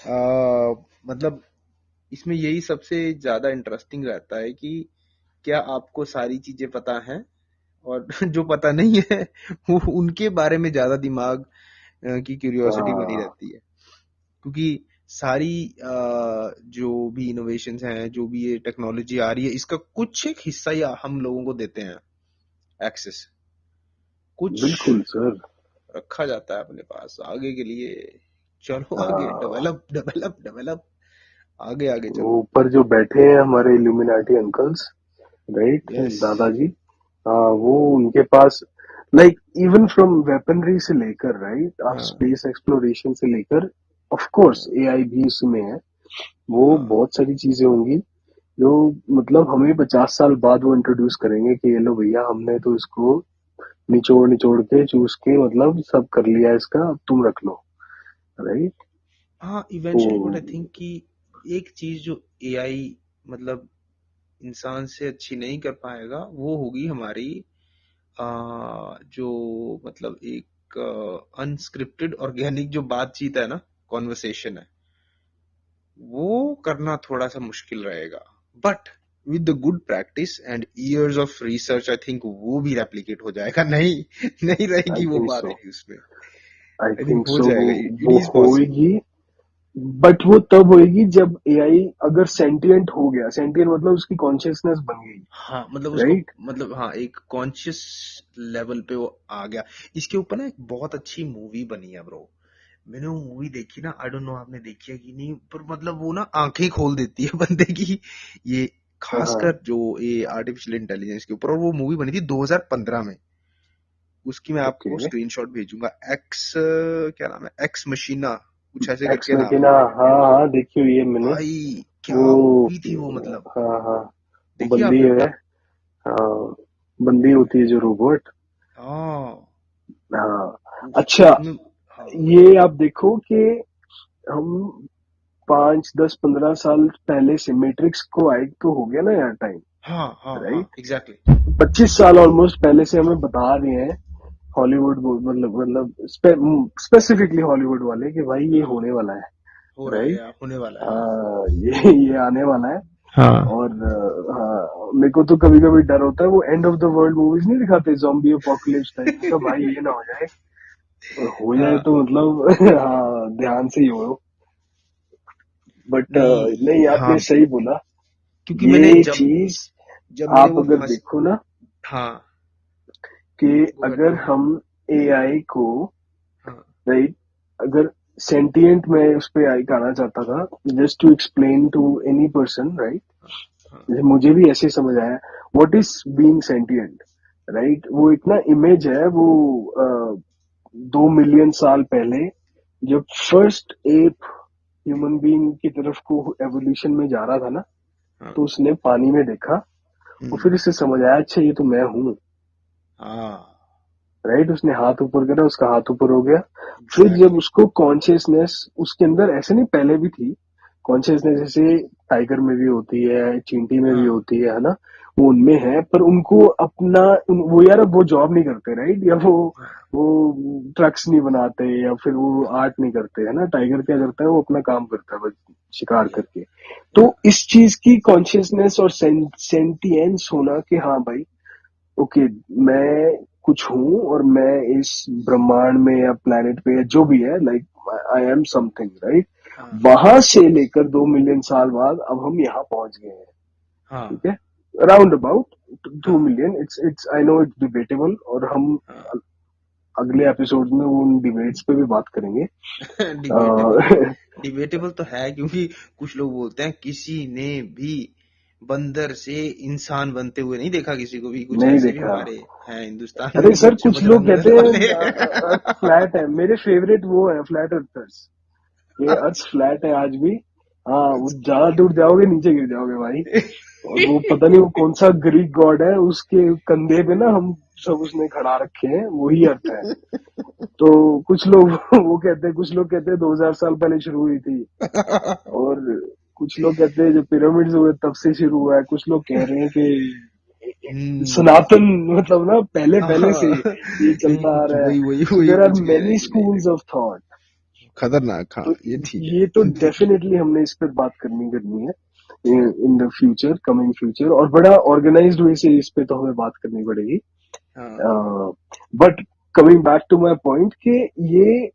आ, मतलब इसमें यही सबसे ज्यादा इंटरेस्टिंग रहता है कि क्या आपको सारी चीजें पता हैं, और जो पता नहीं है वो उनके बारे में ज्यादा दिमाग की क्यूरियोसिटी बनी हाँ रहती है, क्योंकि सारी जो भी इनोवेशंस हैं, जो भी ये टेक्नोलॉजी आ रही है, इसका कुछ एक हिस्सा या हम लोगों को देते हैं एक्सेस, कुछ बिल्कुल सर। रखा जाता है अपने पास आगे के लिए, चलो आगे हाँ, डेवलप डेवलप डेवलप, आगे आगे वो चलो। ऊपर जो बैठे हैं हमारे इल्यूमिनाटी अंकल्स, राइट? यस, दादाजी, हाँ, वो उनके पास लाइक इवन फ्रॉम वेपनरी से लेकर राइट, आप हाँ स्पेस एक्सप्लोरेशन से लेकर ऑफ कोर्स हाँ एआई भी उसमें है। वो हाँ बहुत सारी चीजें होंगी जो मतलब हमें 50 साल बाद वो इंट्रोड्यूस करेंगे कि ये लो भैया, हमने तो इसको निचोड़ निचोड़ के चूस के मतलब सब कर लिया इसका, अब तुम रख लो, राइट। हाँ। तो इवेंचुअली व्हाट आई थिंक कि एक चीज जो एआई मतलब इंसान से अच्छी नहीं कर पाएगा वो होगी हमारी जो मतलब एक अनस्क्रिप्टेड ऑर्गेनिक जो बातचीत है ना, कॉन्वर्सेशन है, वो करना थोड़ा सा मुश्किल रहेगा। But with the good practice and years of research I think वो भी रेप्लिकेट हो जाएगा। नहीं, नहीं आई रहेगी वो थिंक बात सो, ही उसमें। आई आई थिंक थिंक हो सो जाएगा, इट वो इज पॉसिबल। होएगी। बट वो तब होएगी जब एआई अगर सेंटिएंट हो गया, सेंटिएंट मतलब उसकी कॉन्शियसनेस बन गई, हाँ मतलब उसको राइट। मतलब हाँ एक कॉन्शियस लेवल पे वो आ गया। इसके ऊपर ना एक बहुत अच्छी मूवी बनी है ब्रो। मैंने वो मूवी देखी ना, आई डोंट नो आपने देखी है कि नहीं, पर मतलब वो ना आंखें खोल देती है बंदे की। ये हाँ, खासकर जो ये आर्टिफिशियल इंटेलिजेंस के ऊपर, और वो मूवी बनी थी 2015 में। उसकी मैं आपको ओके। स्क्रीनशॉट भेजूंगा। एक्स क्या नाम है, एक्स मशीना कुछ ऐसे एक्स करके नाम है। मैकिना, हाँ हाँ देखी हुई है मैंने। भाई क्या वो मूवी थी वो, मतलब हाँ हाँ, वो देखिए बंदी आपने वो। है। हाँ, बंदी होती है जो रोबोट। हाँ हाँ। अच्छा, उसमें। हाँ ये आप देखो कि हम 5 10 15 साल पहले से मैट्रिक्स को आए तो हो गया ना यार टाइम, हाँ हाँ हाँ राइट। एग्जैक्टली। 25 साल ऑलमोस्ट पहले से हमें बता रहे हैं हॉलीवुड मतलब स्पेसिफिकली हॉलीवुड वाले कि भाई ये हाँ होने वाला है, हो रहा है राइट। या होने वाला है, हाँ। ये आने वाला है। हाँ और हाँ, मेरे को तो कभी कभी डर होता है, वो end of the world movies नहीं दिखाते, जॉम्बी अपोकलिप्स टाइप का, भाई ये ना हो जाए। और हो जाए हाँ तो मतलब हाँ, ध्यान से ही हो। बट नहीं नहीं, आपने हाँ, सही बोला। क्योंकि मैंने ये जब चीज जब मैंने आप वो अगर फर्स्ट। देखो ना हाँ कि गो अहेड अगर गो अहेड। हम एआई को, हाँ राइट, अगर सेंटिएंट में उस पे आई कहना चाहता था, just to explain to any person, right. हाँ हाँ जैसे मुझे भी ऐसे ही समझ आया what is being sentient, right. वो इतना इमेज है वो 2 मिलियन साल पहले जब फर्स्ट एप ह्यूमन बीइंग की तरफ को एवोल्यूशन में जा रहा था ना, हाँ तो उसने पानी में देखा और फिर इसे समझ आया अच्छा ये तो मैं हूँ, हाँ राइट। उसने हाथ ऊपर करा, उसका हाथ ऊपर हो गया। फिर जब एग्जैक्टली। उसको कॉन्शियसनेस उसके अंदर, ऐसे नहीं पहले भी थी कॉन्शियसनेस, जैसे टाइगर में भी होती है, चींटी में भी हाँ होती है ना, वो उनमें है, पर उनको अपना वो यार अब वो जॉब नहीं करते, राइट, या हाँ वो ट्रक्स नहीं बनाते या फिर वो हाँ आर्ट नहीं करते, है ना। टाइगर क्या करता है, वो अपना काम करता है बस, शिकार या करके। तो इस चीज की कॉन्शियसनेस और सेंटियंस होना कि हाँ भाई, ओके, मैं कुछ हूँ और मैं इस ब्रह्मांड में या प्लेनेट पे या जो भी है, like I am something, right. हाँ वहां से लेकर 2 मिलियन साल बाद अब हम यहाँ पहुंच गए हैं, हाँ ठीक है। अराउंड अबाउट टू हाँ million it's I know it's debatable, और हम हाँ अगले एपिसोड में उन डिबेट्स पे भी बात करेंगे। डिबेटेबल है। डिबेटेबल तो है, क्योंकि कुछ लोग बोलते हैं किसी ने भी बंदर से इंसान बनते हुए नहीं देखा किसी को भी। कुछ नहीं ऐसे भी देखा। हमारे हैं हिंदुस्तान में अरे भी सर, कुछ कुछ लोग बजरंग दल कहते वाले। हैं अर्थ फ्लैट है, मेरे फेवरेट वो है फ्लैट अर्थर्स, ये अर्थ फ्लैट है आज भी। हाँ, वो ज्यादा दूर जाओगे नीचे गिर जाओगे भाई। और वो पता नहीं वो कौन सा ग्रीक गॉड है, उसके कंधे पे ना हम सब उसने खड़ा रखे हैं, वही अर्थ है। तो कुछ लोग वो कहते हैं, कुछ लोग कहते हैं 2000 साल पहले शुरू हुई थी, और कुछ लोग कहते हैं जो पिरामिड्स हुए तब से शुरू हुआ है। कुछ लोग कह रहे हैं कि हम्म। सनातन मतलब ना पहले पहले से हाँ ये नहीं, चलता आ कुछ रहा है। वही वही सो वही देर आर कुछ कह रहे हैं मेनी कि नहीं स्कूल्स नहीं ऑफ थॉट। खतरनाक। हाँ तो ये ठीक है, ये तो ठीक है। डेफिनेटली हमने इस पर बात करनी करनी है in the future, coming future, और बड़ा ऑर्गेनाइज्ड वे से इस पे तो हमें बात करनी पड़ेगी। हाँ but coming back to my point कि ये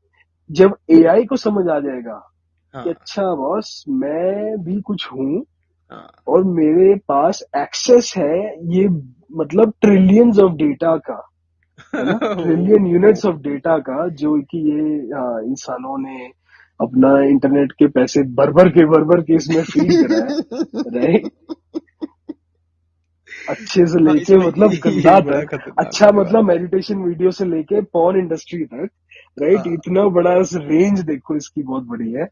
जब एआई को समझ आ जाएगा कि हाँ अच्छा बॉस मैं भी कुछ हूँ हाँ। और मेरे पास एक्सेस है, ये मतलब ट्रिलियंस ऑफ डेटा का, है ना, ट्रिलियन यूनिट्स ऑफ डेटा का, जो कि ये इंसानों ने अपना इंटरनेट के पैसे भर भर के इसमें फीड करा है, राइट। अच्छे से हाँ, लेके इसमें मतलब ये गंदा बड़ा तक, खतरनाक अच्छा होने मतलब वाला है। मेडिटेशन वीडियो से लेके पॉर्न इंडस्ट्री तक, राइट, हाँ, इतना बड़ा रेंज देखो इसकी बहुत बड़ी है।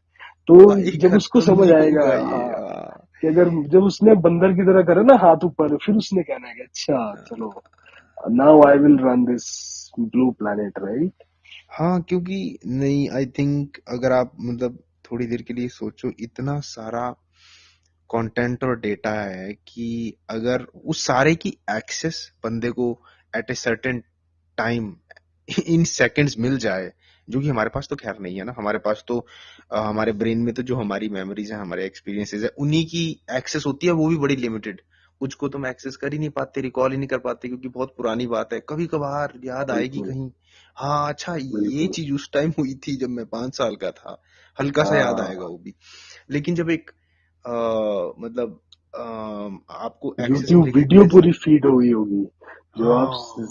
तो भाई जब उसको खत्म समझ नहीं आएगा, होगा ये। हाँ, कि अगर जब उसने बंदर की तरह करा ना हाथ ऊपर, फिर उसने कहना है कि अच्छा चलो, now I will run this blue planet, right. हाँ, क्योंकि नहीं, आई थिंक अगर आप मतलब थोड़ी देर के लिए सोचो, इतना सारा कंटेंट और डेटा है कि अगर उस सारे की एक्सेस बंदे को at a certain time in seconds मिल जाए, जो कि हमारे पास तो खैर नहीं है ना। हमारे पास तो हमारे ब्रेन में तो जो हमारी मेमोरीज है, हमारे एक्सपीरियंसेस है, उन्हीं की एक्सेस होती है, वो भी बड़ी लिमिटेड। कुछ को तो हम एक्सेस कर ही नहीं पाते, रिकॉल ही नहीं कर पाते, क्योंकि बहुत पुरानी बात है, कभी कभार याद आएगी बिल्कुल कहीं। हाँ, अच्छा ये बिल्कुल। चीज उस टाइम हुई थी जब मैं 5 साल का था, हल्का सा याद आएगा हाँ, वो भी। लेकिन जब एक मतलब आपको एक्सेस यूट्यूब मिलेगी वीडियो वैसी। पूरी फीड हो गई होगी, जो आप हाँ,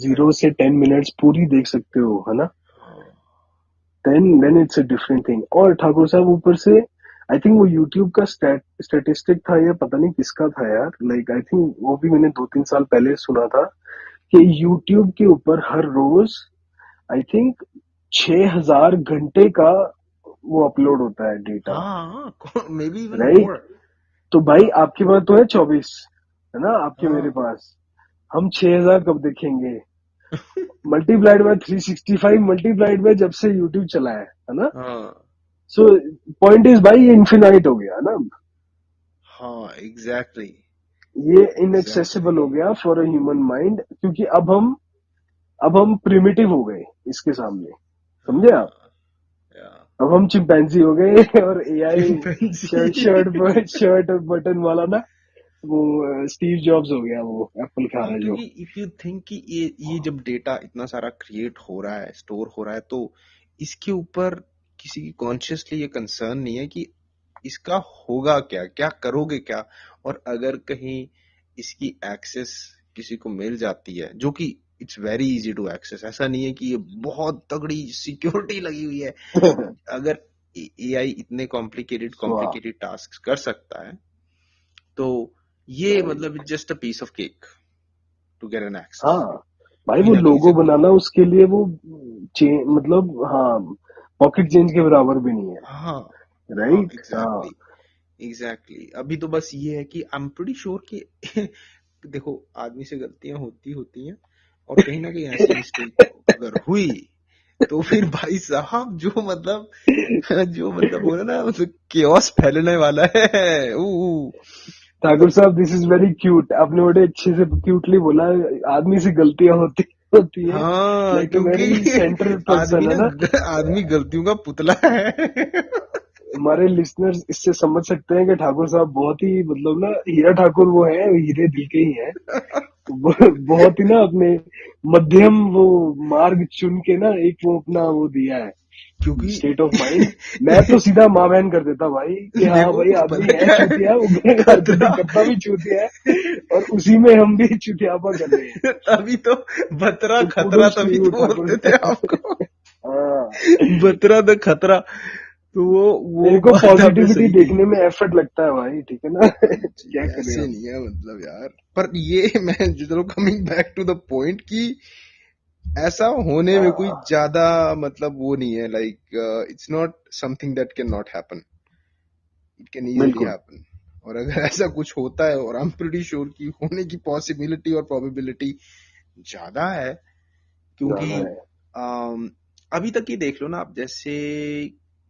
0 से 10 मिनट्स पूरी देख सकते हो, है ना। हाँ, then it's a different thing. और ठाकुर साहब ऊपर से, आई थिंक वो यूट्यूब का स्टैटिस्टिक था या पता नहीं किसका था यार, लाइक आई थिंक वो भी मैंने 2-3 साल पहले सुना था कि यूट्यूब के ऊपर हर रोज आई थिंक 6,000 घंटे का वो अपलोड होता है डेटा, हाँ, मे बी इवन राइट। मोर। तो भाई हाँ, आपके पास तो है 24, है ना, आपके मेरे हाँ, पास, हम 6,000 कब देखेंगे? मल्टीप्लाइड बाय 365, मल्टीप्लाइड बाय जब से यूट्यूब चला है ना। हाँ, सो पॉइंट इज भाई, ये इन्फिनाइट हो गया ना। हाँ, एग्जैक्टली, ये एग्जैक्टली। इनएक्सेसिबल हो गया फॉर अ ह्यूमन माइंड, क्योंकि अब हम प्रिमिटिव हो गए इसके सामने, समझे आप। हाँ, या अब हम चिंपैंजी हो गए और AI shirt chimpanzee. Shirt shirt button वाला ना, वो स्टीव जॉब्स हो गया, वो एप्पल खा रहा हाँ, है जो। क्योंकि इफ यू थिंक कि ये जब डेटा इतना सारा क्रिएट हो रहा है, स्टोर हो रहा है, तो इसके ऊपर किसी की कॉन्शियसली ये कंसर्न नहीं है कि इसका होगा क्या, क्या करोगे क्या। और अगर कहीं इसकी एक्सेस किसी को मिल जाती है, जो कि it's very easy to access, ऐसा नहीं है कि ये बहुत तगड़ी सिक्योरिटी लगी हुई है। अगर एआई इतने कॉम्प्लिकेटेड वाह, कॉम्प्लिकेटेड टास्क कर सकता है, तो ये मतलब right. It's just a piece of cake to get an access, हाँ भाई, कहीं वो ना कहीं से लोगो कोई। बनाना उसके लिए वो मतलब हाँ, पॉकेट चेंज के बराबर भी नहीं है, हाँ, हाँ, राइट। हाँ, एग्जैक्टली, एग्जैक्टली। अभी तो बस ये है कि आई एम प्रीटी श्योर कि देखो, आदमी से गलतियां होती होती हैं, और कहीं ना कहीं ऐसी मिस्टेक अगर हुई, तो फिर भाई साहब जो मतलब जो मतलब बोला ना, मतलब केओस फैलने वाला है। ठाकुर मतलब साहब दिस इज वेरी क्यूट, आपने बड़े अच्छे से क्यूटली बोला, आदमी से गलतियां होती होती है, हाँ, लाइक अ क्योंकि वेरी सेंट्रल आदमी पर्सन, है ना ना। आदमी गलतियों का पुतला है। हमारे लिसनर्स इससे समझ सकते हैं कि ठाकुर साहब बहुत ही मतलब ना, हीरा ठाकुर वो है, हीरे दिल के ही है। बहुत ही ना अपने मध्यम वो मार्ग चुन के ना, एक वो अपना वो दिया है, क्योंकि स्टेट ऑफ माइंड। मैं तो सीधा माँ बहन कर देता भाई, कि हाँ देखो भाई आदमी पता है क्या चूतिया, वो है, खतरा। हरकतें करता भी चूतिया है, और उसी में हम भी चुतियापा कर रहे हैं। तभी तो बतरा तो खतरा कूडोज टू तभी यू तो ठाकुर बोलते थे साहब। आपको। हाँ, बतरा द खतरा। तो वो मेरे को बात आपने पॉजिटिविटी सही कही। देखने में एफर्ट लगता है भाई, ठीक है ना। जी, क्या करें ऐसे अब। नहीं है मतलब यार, पर ये मैं चलो coming back to the point कि ऐसा होने में कोई हाँ, ज्यादा मतलब वो नहीं है, like it's not something that can not happen, it can easily बिल्कुल हैपन। और अगर ऐसा कुछ होता है, और आई एम प्रीटी श्योर कि होने की पॉसिबिलिटी और प्रोबेबिलिटी ज्यादा है, क्योंकि ज्यादा है। अभी तक ही देख लो ना आप, जैसे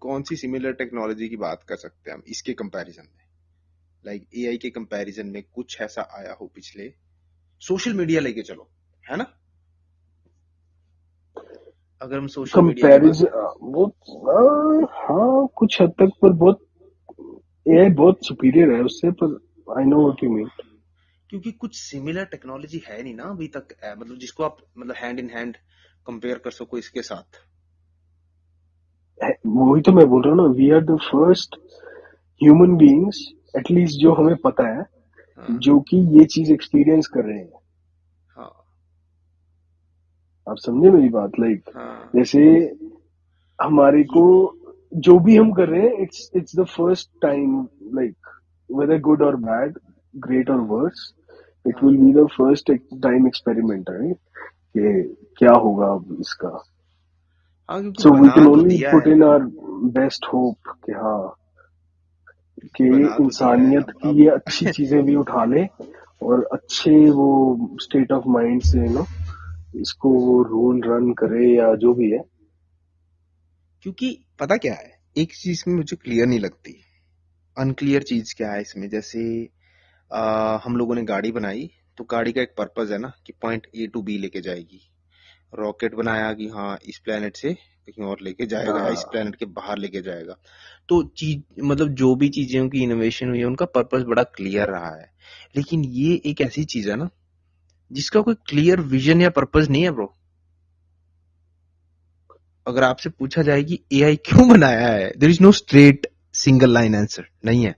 कौन सी सिमिलर टेक्नोलॉजी की बात कर सकते हैं हम इसके कंपैरिजन में, लाइक एआई के कंपैरिजन में कुछ ऐसा आया हो पिछले, सोशल मीडिया लेके चलो, है ना। अगर हम सोशल मीडिया की बात करें, कंपैरिजन वो, हाँ कुछ हद तक, पर बहुत एआई बहुत सुपीरियर है उससे, पर I know what you mean. क्योंकि कुछ सिमिलर टेक्नोलॉजी है नहीं ना अभी तक, मतलब जिसको आप मतलब हैंड इन हैंड कंपेयर कर सको इसके साथ। वही तो मैं बोल रहा हूँ ना, we are the first human beings, at least जो हमें पता है, हाँ, जो कि ये चीज एक्सपीरियंस कर रहे हैं। हाँ, आप समझे मेरी बात, लाइक हाँ, जैसे हमारे ये को जो भी हम कर रहे हैं, it's the first time, like weather good और बैड, ग्रेट और worse, it will be the first time experiment, right? कि क्या होगा अब इसका। हाँ, क्योंकि सो वी बना कैन तो ओनली दिया पुट है, इन आवर बेस्ट होप कि हाँ, कि क्योंकि बना तो दिया है इंसानियत की ये अच्छी चीजें भी उठा ले और अच्छे वो स्टेट ऑफ माइंड से इसको वो रूल रन करे या जो भी है। क्योंकि पता क्या है, एक चीज में मुझे क्लियर नहीं लगती, अनक्लियर चीज क्या है इसमें। जैसे हम लोगों ने गाड़ी बनाई, तो गाड़ी का एक पर्पज है ना कि पॉइंट ए टू बी लेके जाएगी। रॉकेट बनाया कि हाँ इस प्लेनेट से कहीं और लेके जाएगा या इस हाँ, प्लेनेट के बाहर लेके जाएगा। तो चीज मतलब जो भी चीजों की इनोवेशन हुई है उनका पर्पस बड़ा क्लियर रहा है। लेकिन ये एक ऐसी चीज है ना जिसका कोई क्लियर विजन या पर्पस नहीं है ब्रो। अगर आपसे पूछा जाए कि एआई क्यों बनाया है, there is no straight single line answer नहीं है।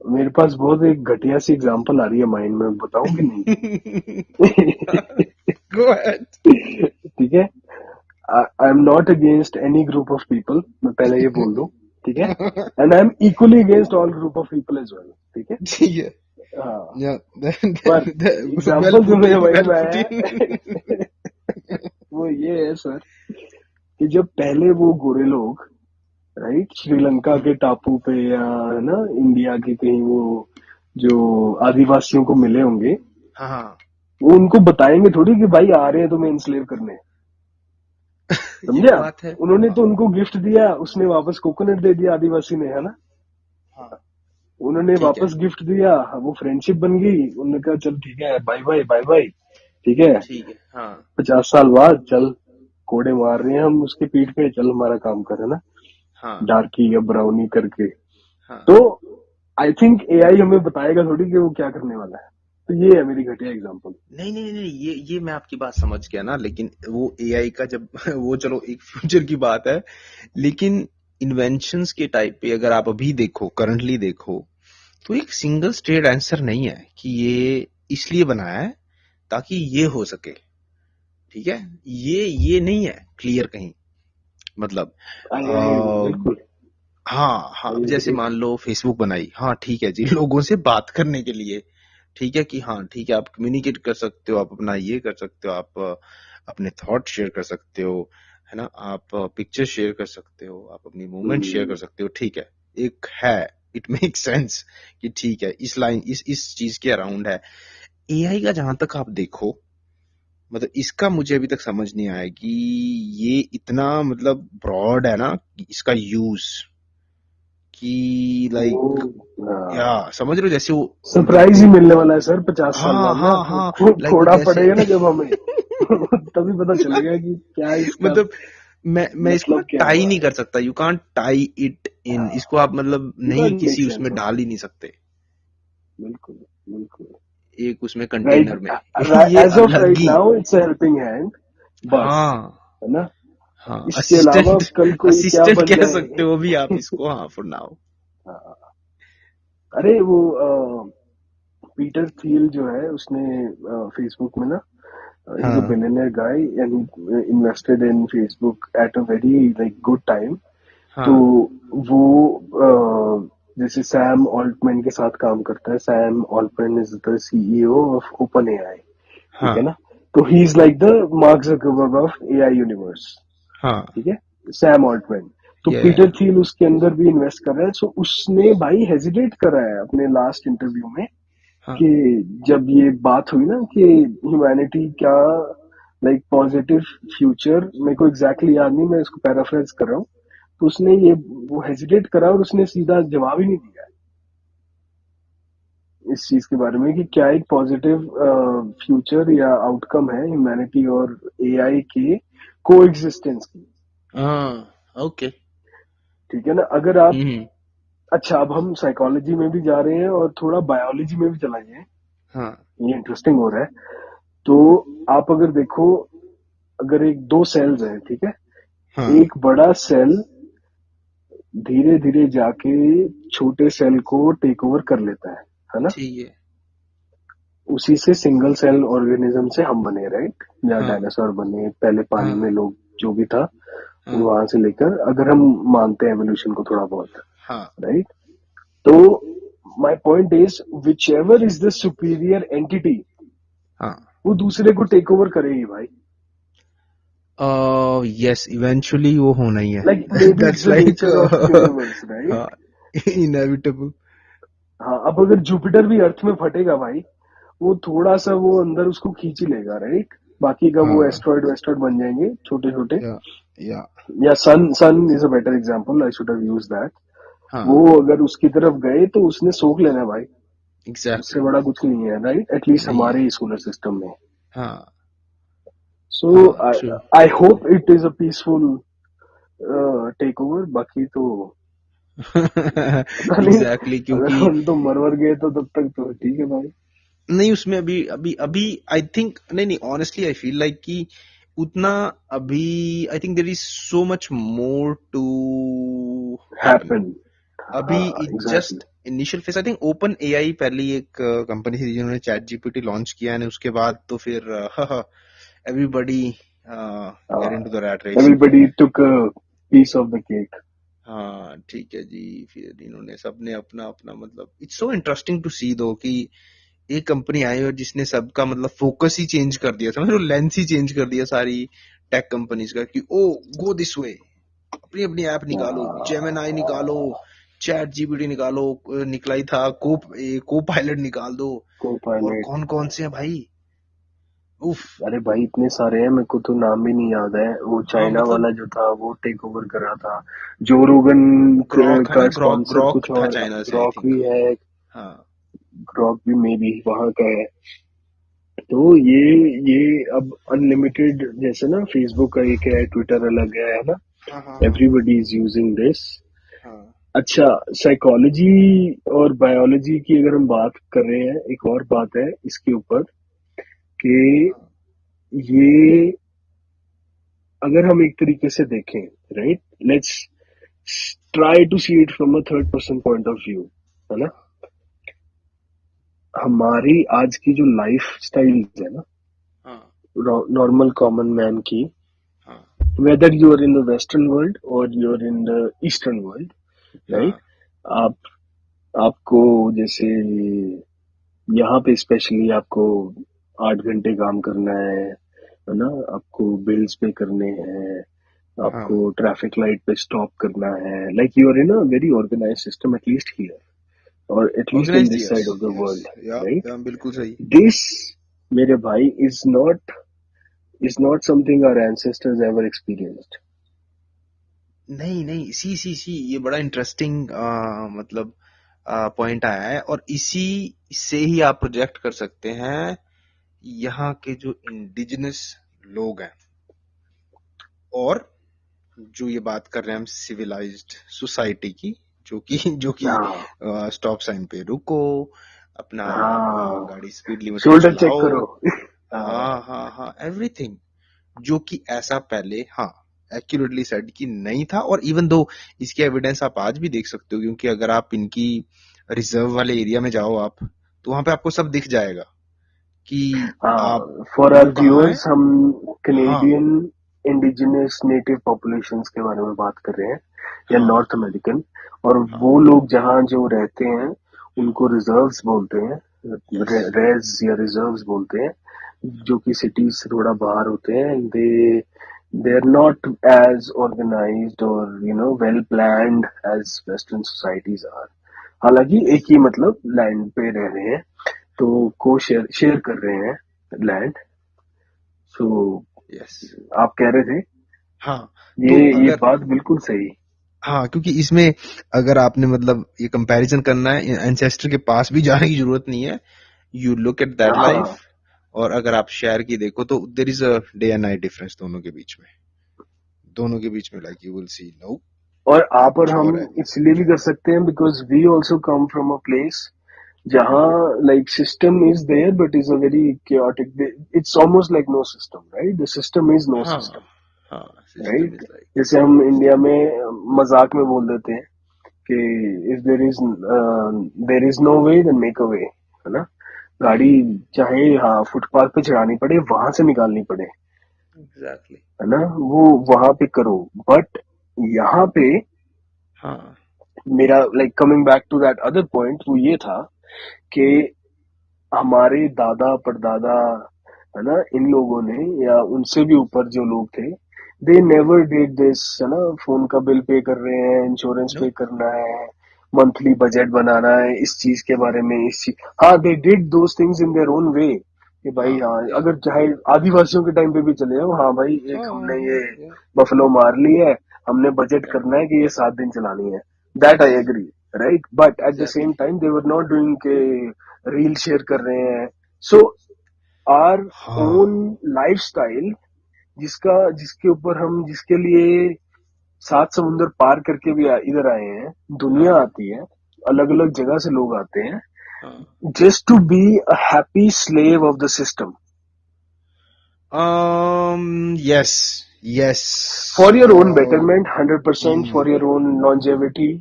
मेरे पास बहुत एक घटिया सी एग्जांपल आ रही है माइंड में, बताऊं कि नहीं? Go ahead. ठीक है, I am not against any group of people, मैं पहले ये बोल दूं। ठीक है, and I am equally against all group of people as well. ठीक है, ठीक है। हाँ, Yeah, पर well एग्जांपल जो put मेरे in, माइंड well में put आया in. है वो ये है सर, कि जब पहले वो गोरे लोग, राइट, श्रीलंका के टापू पे या है ना इंडिया के कहीं वो जो आदिवासियों को मिले होंगे, हाँ हाँ, वो उनको बताएंगे थोड़ी कि भाई आ रहे हैं तुम्हें इंस्लेव करने। ये भी समझा? बात है। उन्होंने हाँ तो उनको गिफ्ट दिया, उसने वापस कोकोनट दे दिया आदिवासी ने, है ना? हाँ, उन्होंने ठीक है वापस गिफ्ट दिया, वो फ्रेंडशिप बन गई, उन्होंने कहा चल ठीक है, बाय बाय बाय बाय। ठीक है, ठीक है। हाँ 50 साल बाद चल, कोड़े मार रहे हैं हम उसके पीठ पे, चल हमारा काम कर, है ना? हाँ डार्की या ब्राउनी करके। हाँ। तो आई थिंक एआई हमें बताएगा थोड़ी कि वो क्या करने वाला है। तो ये है मेरी घटिया एग्जांपल। नहीं नहीं नहीं, ये मैं आपकी बात समझ गया ना, लेकिन वो एआई का जब वो चलो एक फ्यूचर की बात है, लेकिन इन्वेंशंस के टाइप पे अगर आप अभी देखो, करंटली देखो, तो एक सिंगल स्ट्रेट आंसर नहीं है कि ये इसलिए बनाया है ताकि ये हो सके। ठीक है, ये नहीं है क्लियर कहीं। मतलब आई एग्री, अ, बिल्कुल हाँ हाँ, आई जैसे एग्री। मान लो फेसबुक बनाई, हाँ ठीक है जी, लोगों से बात करने के लिए। ठीक है कि हाँ ठीक है, आप कम्युनिकेट कर सकते हो, आप अपना ये कर सकते हो, आप अपने थॉट शेयर कर सकते हो, है ना, आप पिक्चर शेयर कर सकते हो, आप अपनी मूवमेंट शेयर कर सकते हो। ठीक है, एक है, इट मेक सेंस कि ठीक है इस लाइन इस चीज के अराउंड है। एआई का जहां तक आप देखो, मतलब इसका मुझे अभी तक समझ नहीं आया कि ये इतना मतलब ब्रॉड है ना इसका यूज, कि वो लाइक, या समझ रहे हो जैसे वो मतलब सरप्राइज ही मिलने वाला है सर 50 साल हाँ बाद ना, हाँ हाँ, वो लाइक वो थोड़ा जैसे पड़ेगा ना जब हमें तभी पता चलेगा कि क्या इसका मतलब मैं इसको ना मतलब क्या टाई हुआ नहीं है। कर सकता, you can't tie it in, हाँ, इसको आप मतलब यू नहीं कैन मेक किसी सेंस उसमें ऑफ डाल इट। ही नहीं सकते, बिल्कुल, बिल्कुल। एक उसमें राइट, कंटेनर में। ये एज ऑफ अलग right he. Now it's a helping hand, बस, हाँ है ना? हाँ, इसके अलावा असिस्टेंट कल कोई क्या असिस्टेंट बन कह सकते जाए। हो भी आप इसको, हाँ फॉर नाउ। हाँ, अरे वो पीटर थियल जो है उसने फेसबुक में ना, he's a हाँ billionaire guy and he invested in Facebook at a very like good time. तो हाँ वो जैसे सैम ऑल्टमैन के साथ काम करता है। Sam Altman is the CEO of open AI. ठीक है हाँ ना? तो he is like the mark Zuckerberg of AI universe. हाँ, ठीक है, सैम ऑल्टमैन। तो ये पीटर थियल उसके अंदर भी इन्वेस्ट कर रहा है। सो उसने भाई हेजिटेट करा है अपने लास्ट इंटरव्यू में हाँ कि जब ये बात हुई ना कि ह्यूमैनिटी क्या लाइक पॉजिटिव फ्यूचर, मेरे को एग्जैक्टली याद नहीं, मैं इसको पैराफ्रेज कर रहा हूँ। तो उसने ये वो हेजिटेट करा और उसने सीधा जवाब ही नहीं दिया इस चीज के बारे में कि क्या एक पॉजिटिव फ्यूचर या आउटकम है ह्यूमैनिटी और एआई के को एग्जिस्टेंस की। हाँ, ओके। ठीक है ना? अगर आप, हम्म। अच्छा अब हम साइकोलॉजी में भी जा रहे हैं और थोड़ा बायोलॉजी में भी चला जाए, हाँ ये इंटरेस्टिंग हो रहा है। तो आप अगर देखो, अगर एक दो सेल्स हैं, ठीक है, हाँ, एक बड़ा सेल धीरे धीरे जाके छोटे सेल को टेक ओवर कर लेता है ना? ठीक है। उसी से सिंगल सेल ऑर्गेनिज्म से हम बने, राइट? या हाँ डायनासोर बने, पहले पानी में हाँ लोग जो भी था हाँ वहां से लेकर, अगर हम मानते हैं एवोल्यूशन को थोड़ा बहुत, हाँ राइट? तो my point is which ever is the superior entity, हाँ वो दूसरे को टेक ओवर करेगी भाई. यस इवेंचुअली वो होना ही है. Like may be it's that's the like nature of universe, right. हाँ इनएविटेबल. हाँ, अब अगर जुपिटर भी अर्थ में फटेगा भाई, वो थोड़ा सा वो अंदर उसको खींच ही लेगा, राइट. बाकी का वो हाँ एस्ट्रॉइड वेस्ट्रॉइड बन जाएंगे छोटे छोटे. या या या sun is a better example, I should have used that. हाँ वो अगर उसकी तरफ गए तो उसने सोख लेना है भाई. उससे एग्जैक्टली बड़ा कुछ नहीं है, राइट, एटलीस्ट नहीं है. हमारे सोलर सिस्टम में. हाँ सो हाँ true. I hope it is a peaceful take over. बाकी तो पता नहीं, एग्जैक्टली अगर क्योंकि हम तो मरवर गए तो तब तक तो ठीक है भाई. नहीं उसमें अभी अभी अभी आई थिंक नहीं नहीं ऑनेस्टली आई फील लाइक कि उतना अभी I think there is so much more to happen. Happen. अभी हाँ, it exactly. Just initial phase. I think OpenAI पहली एक कंपनी थी जिन्होंने चैट जीपीटी लॉन्च किया है उसके बाद तो फिर everybody get into the rat race. Everybody took a piece of the cake. हाँ ठीक है जी. फिर इन्होंने सबने अपना अपना मतलब इट्स सो इंटरेस्टिंग टू सी दो कि एक कंपनी आई और जिसने सबका मतलब फोकस ही चेंज कर दिया, समझ लो लेंस ही चेंज कर दिया सारी टेक कंपनीज का कि ओ गो दिस वे. अपनी अपनी ऐप निकालो, जेमिनाई निकालो, चैट जीपीटी निकालो, निकला ही था को पायलट निकाल दो. को और पायलट. कौन कौन से हैं भाई. उफ. अरे भाई इतने सारे हैं, मेरे को तो नाम भी नहीं याद है. वो हाँ चाइना मतलब वाला जो था वो टेक ओवर कर रहा था. जो रोगन ग्रॉक है ना, का ग्रॉक स्पॉन्सर ग्रॉक कुछ था और. चाइना से आई ग्रॉक थिंक. भी है. हाँ ग्रॉक भी मे बी वहां का है. तो ये अब अनलिमिटेड, जैसे ना फेसबुक का एक है, ट्विटर अलग है ना. हाँ हाँ हाँ एवरीबडी इज यूजिंग दिस. हाँ अच्छा, साइकोलॉजी और बायोलॉजी की अगर हम बात कर रहे हैं, एक और बात है इसके ऊपर कि हाँ ये अगर हम एक तरीके से देखें, right, let's try to see it from a third person point of view, है ना. हमारी आज की जो लाइफ स्टाइल है ना, हाँ नॉर्मल कॉमन मैन की, हाँ whether you are in the western world और you are in the eastern world, right. हाँ आप आपको जैसे यहाँ पे स्पेशली आपको 8 घंटे काम करना है ना. आपको बिल्स पे करने हैं, हाँ आपको ट्रैफिक लाइट पे स्टॉप करना है. Like you are in a very organise system, at least here और at least in organised. This yes side of the yes world, right. या बिल्कुल सही. दिस, मेरे भाई, is not something our ancestors ever experienced. नहीं नहीं सी सी सी ये बड़ा इंटरेस्टिंग मतलब पॉइंट आया है और इसी से ही आप प्रोजेक्ट कर सकते हैं यहाँ के जो इंडिजिनस लोग हैं और जो ये बात कर रहे हैं हम सिविलाइज्ड सोसाइटी की जो कि हाँ. स्टॉप साइन पे रुको, अपना हाँ, गाड़ी स्पीड लिमिट में शोल्डर चेक चलाओ. करो. हाँ. हाँ हाँ हाँ एवरीथिंग जो कि ऐसा पहले हाँ एक्यूरेटली सेड कि नहीं था. और इवन दो इसकी एविडेंस आप आज भी देख सकते हो क्योंकि अगर आप इनकी रिजर्व वाले एरिया में जाओ आप तो वहां पे आपको सब दिख जाएगा कि आप हाँ, फॉर आवर वो कहाँ है. व्यूअर्स, हम हाँ कनेडियन इंडिजिनस नेटिव पॉपुलेशंस के बारे में बात कर रहे हैं, या हाँ नॉर्थ अमेरिकन. और हाँ वो लोग जहाँ जो रहते हैं उनको रिजर्व्स बोलते हैं, यस रेज या रिजर्व्स बोलते हैं, जो कि सिटीज से थोड़ा बाहर होते हैं. They are not as organised और well planned as western societies are. हालांकि एक ही मतलब लैंड पे रह रहे हैं, तो को शेयर कर रहे हैं लैंड. So yes. आप कह रहे थे, हाँ ये तो ये अगर बात बिल्कुल सही. हाँ क्योंकि इसमें अगर आपने मतलब ये कंपैरिजन करना है एंसेस्टर के पास भी जाने की जरूरत नहीं है. You look at that life हाँ, और अगर आप शहर की देखो तो there is a day and night difference दोनों के बीच में like you will see no और ये आप और कुछ हम और है. इसलिए भी कर सकते हैं because we also come from a place जहाँ like system is there but is a very chaotic. It's almost like no system, right. The system is no हाँ सिस्टम, हाँ सिस्टम राइट. इज लाइक जैसे हम इंडिया में मजाक में बोल देते हैं कि if there is no way then make a way, है ना. गाड़ी चाहे हाँ फुटपाथ पे चढ़ानी पड़े, वहां से निकालनी पड़े, एग्जैक्टली. है ना, वो वहां पे करो. बट यहाँ पे हाँ मेरा like coming back to that other point वो ये था कि हमारे दादा परदादा है ना, इन लोगों ने या उनसे भी ऊपर जो लोग थे, दे नेवर डिड दिस, है ना, फोन का बिल पे कर रहे हैं, इंश्योरेंस नो। पे करना है, मंथली बजट बनाना है, इस चीज के बारे में, इस चीज, हाँ they did those things in their own way कि भाई हाँ हाँ, अगर चाहे आदिवासियों के टाइम पे भी चले जाओ, हाँ भाई एक हाँ हमने हाँ ये yeah, बफलो मार ली है, हमने बजट yeah, करना है कि ये 7 दिन चलानी है, that I yes, agree, right, but at the exactly. Same time they were not doing के रील शेयर कर रहे हैं, सो आर हाँ ओन लाइफस्टाइल, जिसका जिसके ऊपर हम, जिसके लिए 7 समुंदर पार करके भी इधर आए हैं, दुनिया हाँ आती है, अलग अलग जगह से लोग आते हैं, हाँ just to be a happy slave of the system, yes, yes. For your own uh, betterment, 100% for your own longevity,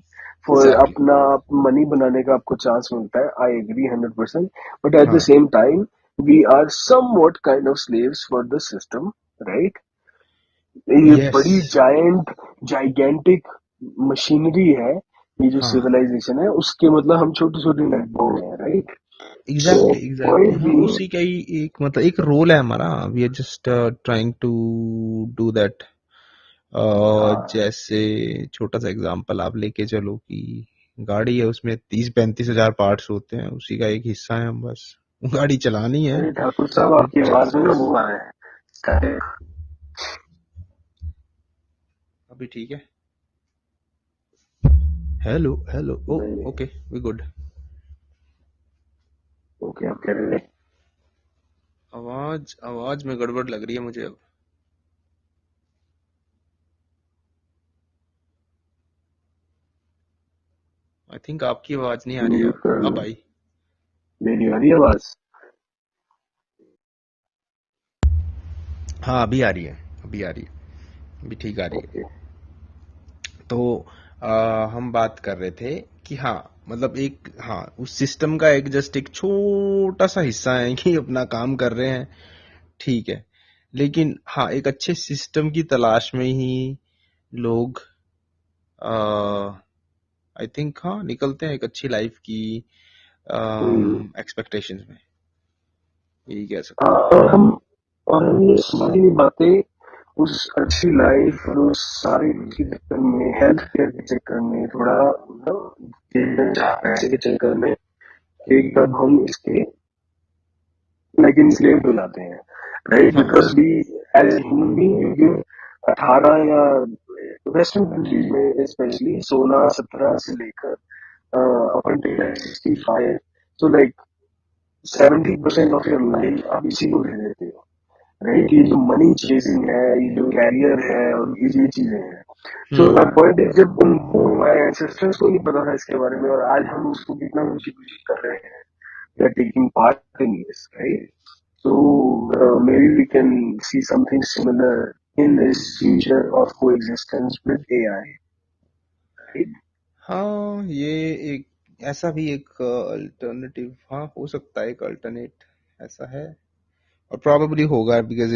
for exactly. अपना मनी बनाने का आपको चांस मिलता है, I agree 100%, but at the हाँ same time we are somewhat kind of slaves for the system, right, ये बड़ी yes. जाइगेंटिक मशीनरी है, ये जो हाँ सिविलाइजेशन है उसके, मतलब हम छोटी छोटी नटबोल्ड हैं, right, so exactly exactly point हाँ भी, उसी का ही एक मतलब एक रोल है हमारा we are just trying to do that हाँ जैसे छोटा सा एग्जांपल आप लेके चलो कि गाड़ी है उसमें 30-35 हजार पार्ट्स होते हैं उसी का एक हिस्सा है हम बस गाड़ी चलानी है अरे ठाकुर साहब और आपकी आवाज में ना वो आ रहा है, अभी ठीक है हेलो हेलो ओ नहीं, ओके वी गुड ओके आप कह रहे हैं, आवाज आवाज में गड़बड़ लग रही है मुझे अब आई थिंक आपकी आवाज नहीं आ रही है म्यूट कर अब लो, आई मेरी आ रही है आवाज, हाँ अभी आ रही है अभी आ रही है अभी ठीक आ रही है ओके, तो हम बात कर रहे थे कि हाँ मतलब एक हाँ उस सिस्टम का एक जस्ट एक छोटा सा हिस्सा है कि अपना काम कर रहे हैं ठीक है लेकिन हाँ एक अच्छे सिस्टम की तलाश में ही लोग आई थिंक हाँ निकलते हैं एक अच्छी लाइफ की एक्सपेक्टेशंस में यही कह सकते हाँ, हैं और हम ये सारी बातें उस अच्छी लाइफ और उस सारी के चक्कर में, हेल्थ केयर के चक्कर में, थोड़ा पैसे के चक्कर में, कि कब हम इसके लाइक इंस्लेव्ड हो जाते हैं, राइट, हाँ because we as human being you 18 या वेस्टर्न कंट्रीज में स्पेशली 16-17 से लेकर up until 65, so like 70% of your life आप इसी को दे देते हो, राइट, ये जो मनी चेजिंग है, ये जो कैरियर है, और ये चीजें हैं, सो हम्म दैट पॉइंट इज, जब उनको हमारे एंसेस्टर्स को नहीं पता था इसके बारे में, और आज हम उसको कितना खुशी खुशी कर रहे हैं, we are taking part in this, right, so maybe we can see something similar in this future of coexistence with AI, right? हाँ ये एक ऐसा भी एक अल्टरनेटिव हाँ हो सकता है एक अल्टरनेट ऐसा है और probably होगा because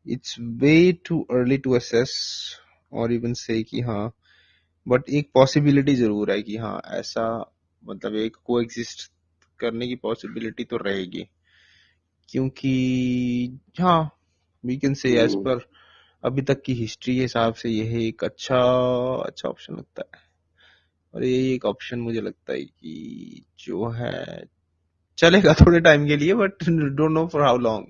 it's way too early to assess और even say कि हाँ बट एक पॉसिबिलिटी जरूर है कि हाँ ऐसा मतलब एक कोएग्जिस्ट करने की पॉसिबिलिटी तो रहेगी क्योंकि हाँ we can say as Hmm. पर अभी तक की हिस्ट्री के हिसाब से यह एक अच्छा अच्छा ऑप्शन लगता है और यही एक ऑप्शन मुझे लगता है कि जो है चलेगा थोड़े टाइम के लिए but don't know for how long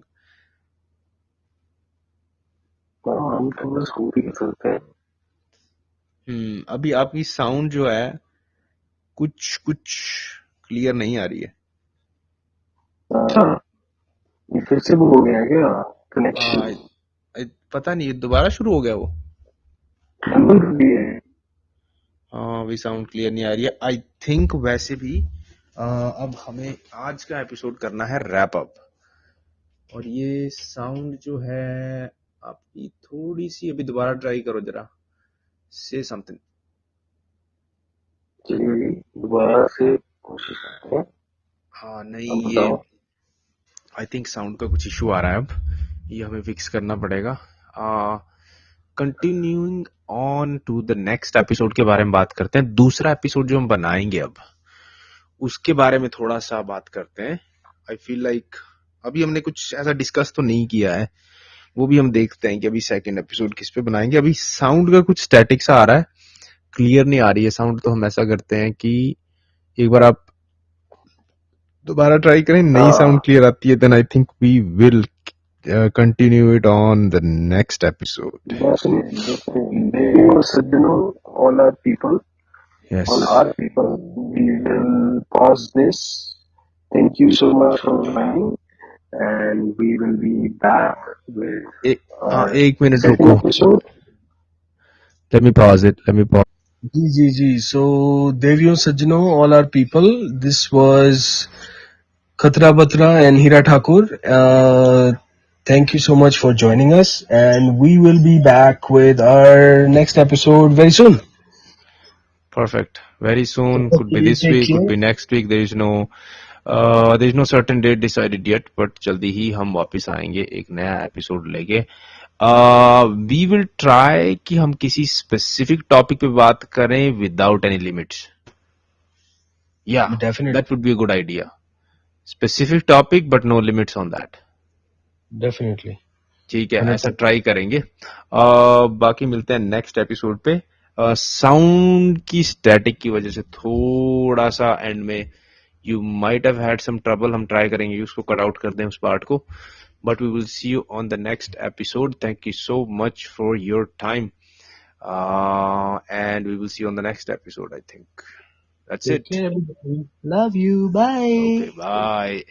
हाँ, हम तो बस कॉपी कर सकते हैं, अभी आपकी साउंड जो है कुछ कुछ क्लियर नहीं आ रही है अच्छा, ये फिर से वो हो गया है क्या कनेक्शन, आ, पता नहीं दोबारा शुरू हो गया वो नंबर भी है, हाँ अभी साउंड क्लियर नहीं आ रही है आई थिंक वैसे भी अब हमें आज का एपिसोड करना है रैप अप और ये साउंड जो है आपकी थोड़ी सी अभी दोबारा ट्राई करो जरा से समथिंग चलिए दोबारा से कोशिश करते हैं, हाँ नहीं अब ये बताओ, आई थिंक साउंड का कुछ इशू आ रहा है अब ये हमें फिक्स करना पड़ेगा continuing on to the next episode के बारे में बात करते हैं. दूसरा एपिसोड जो हम बनाएंगे अब, उसके बारे में थोड़ा सा बात करते हैं. आई फील लाइक अभी हमने कुछ ऐसा डिस्कस तो नहीं किया है, वो भी हम देखते हैं कि अभी सेकंड एपिसोड किस पे बनाएंगे. अभी साउंड का कुछ स्टैटिक सा आ रहा है, क्लियर नहीं आ रही है साउंड, तो हम ऐसा करते हैं कि एक बार आप दोबारा ट्राई करें, नई साउंड क्लियर आती है then I think we will continue it on the next episode. Definitely. All our people, Yes. all our people, we will pause this. Thank you so much for joining, and we will be back with एक मिनट second रुको. episode. Let me pause it. जी. So, Deviyo Sajjano, all our people, this was Khatra Batra and Hira Thakur. Thank you so much for joining us, and we will be back with our next episode very soon. Perfect. Very soon. Could be this week, could be next week. There is no certain date decided yet, but जल्दी ही हम वापस आएंगे एक नया एपिसोड लेके. We will try कि हम किसी स्पेसिफिक टॉपिक पे बात करें without any limits. Yeah, definitely. That would be a good idea. Specific topic, but no limits on that. Definitely. ठीक है, ऐसा ट्राई करेंगे. बाकी मिलते हैं नेक्स्ट एपिसोड पे. साउंड की स्टैटिक की वजह से थोड़ा सा एंड में you might have had some trouble. हम ट्राई करेंगे उसको कट आउट कर दें उस पार्ट को, but we will see you on the next episode. Thank you so much for your time, and we will see you on the next episode. I think that's it. Love you. Bye. Okay, bye.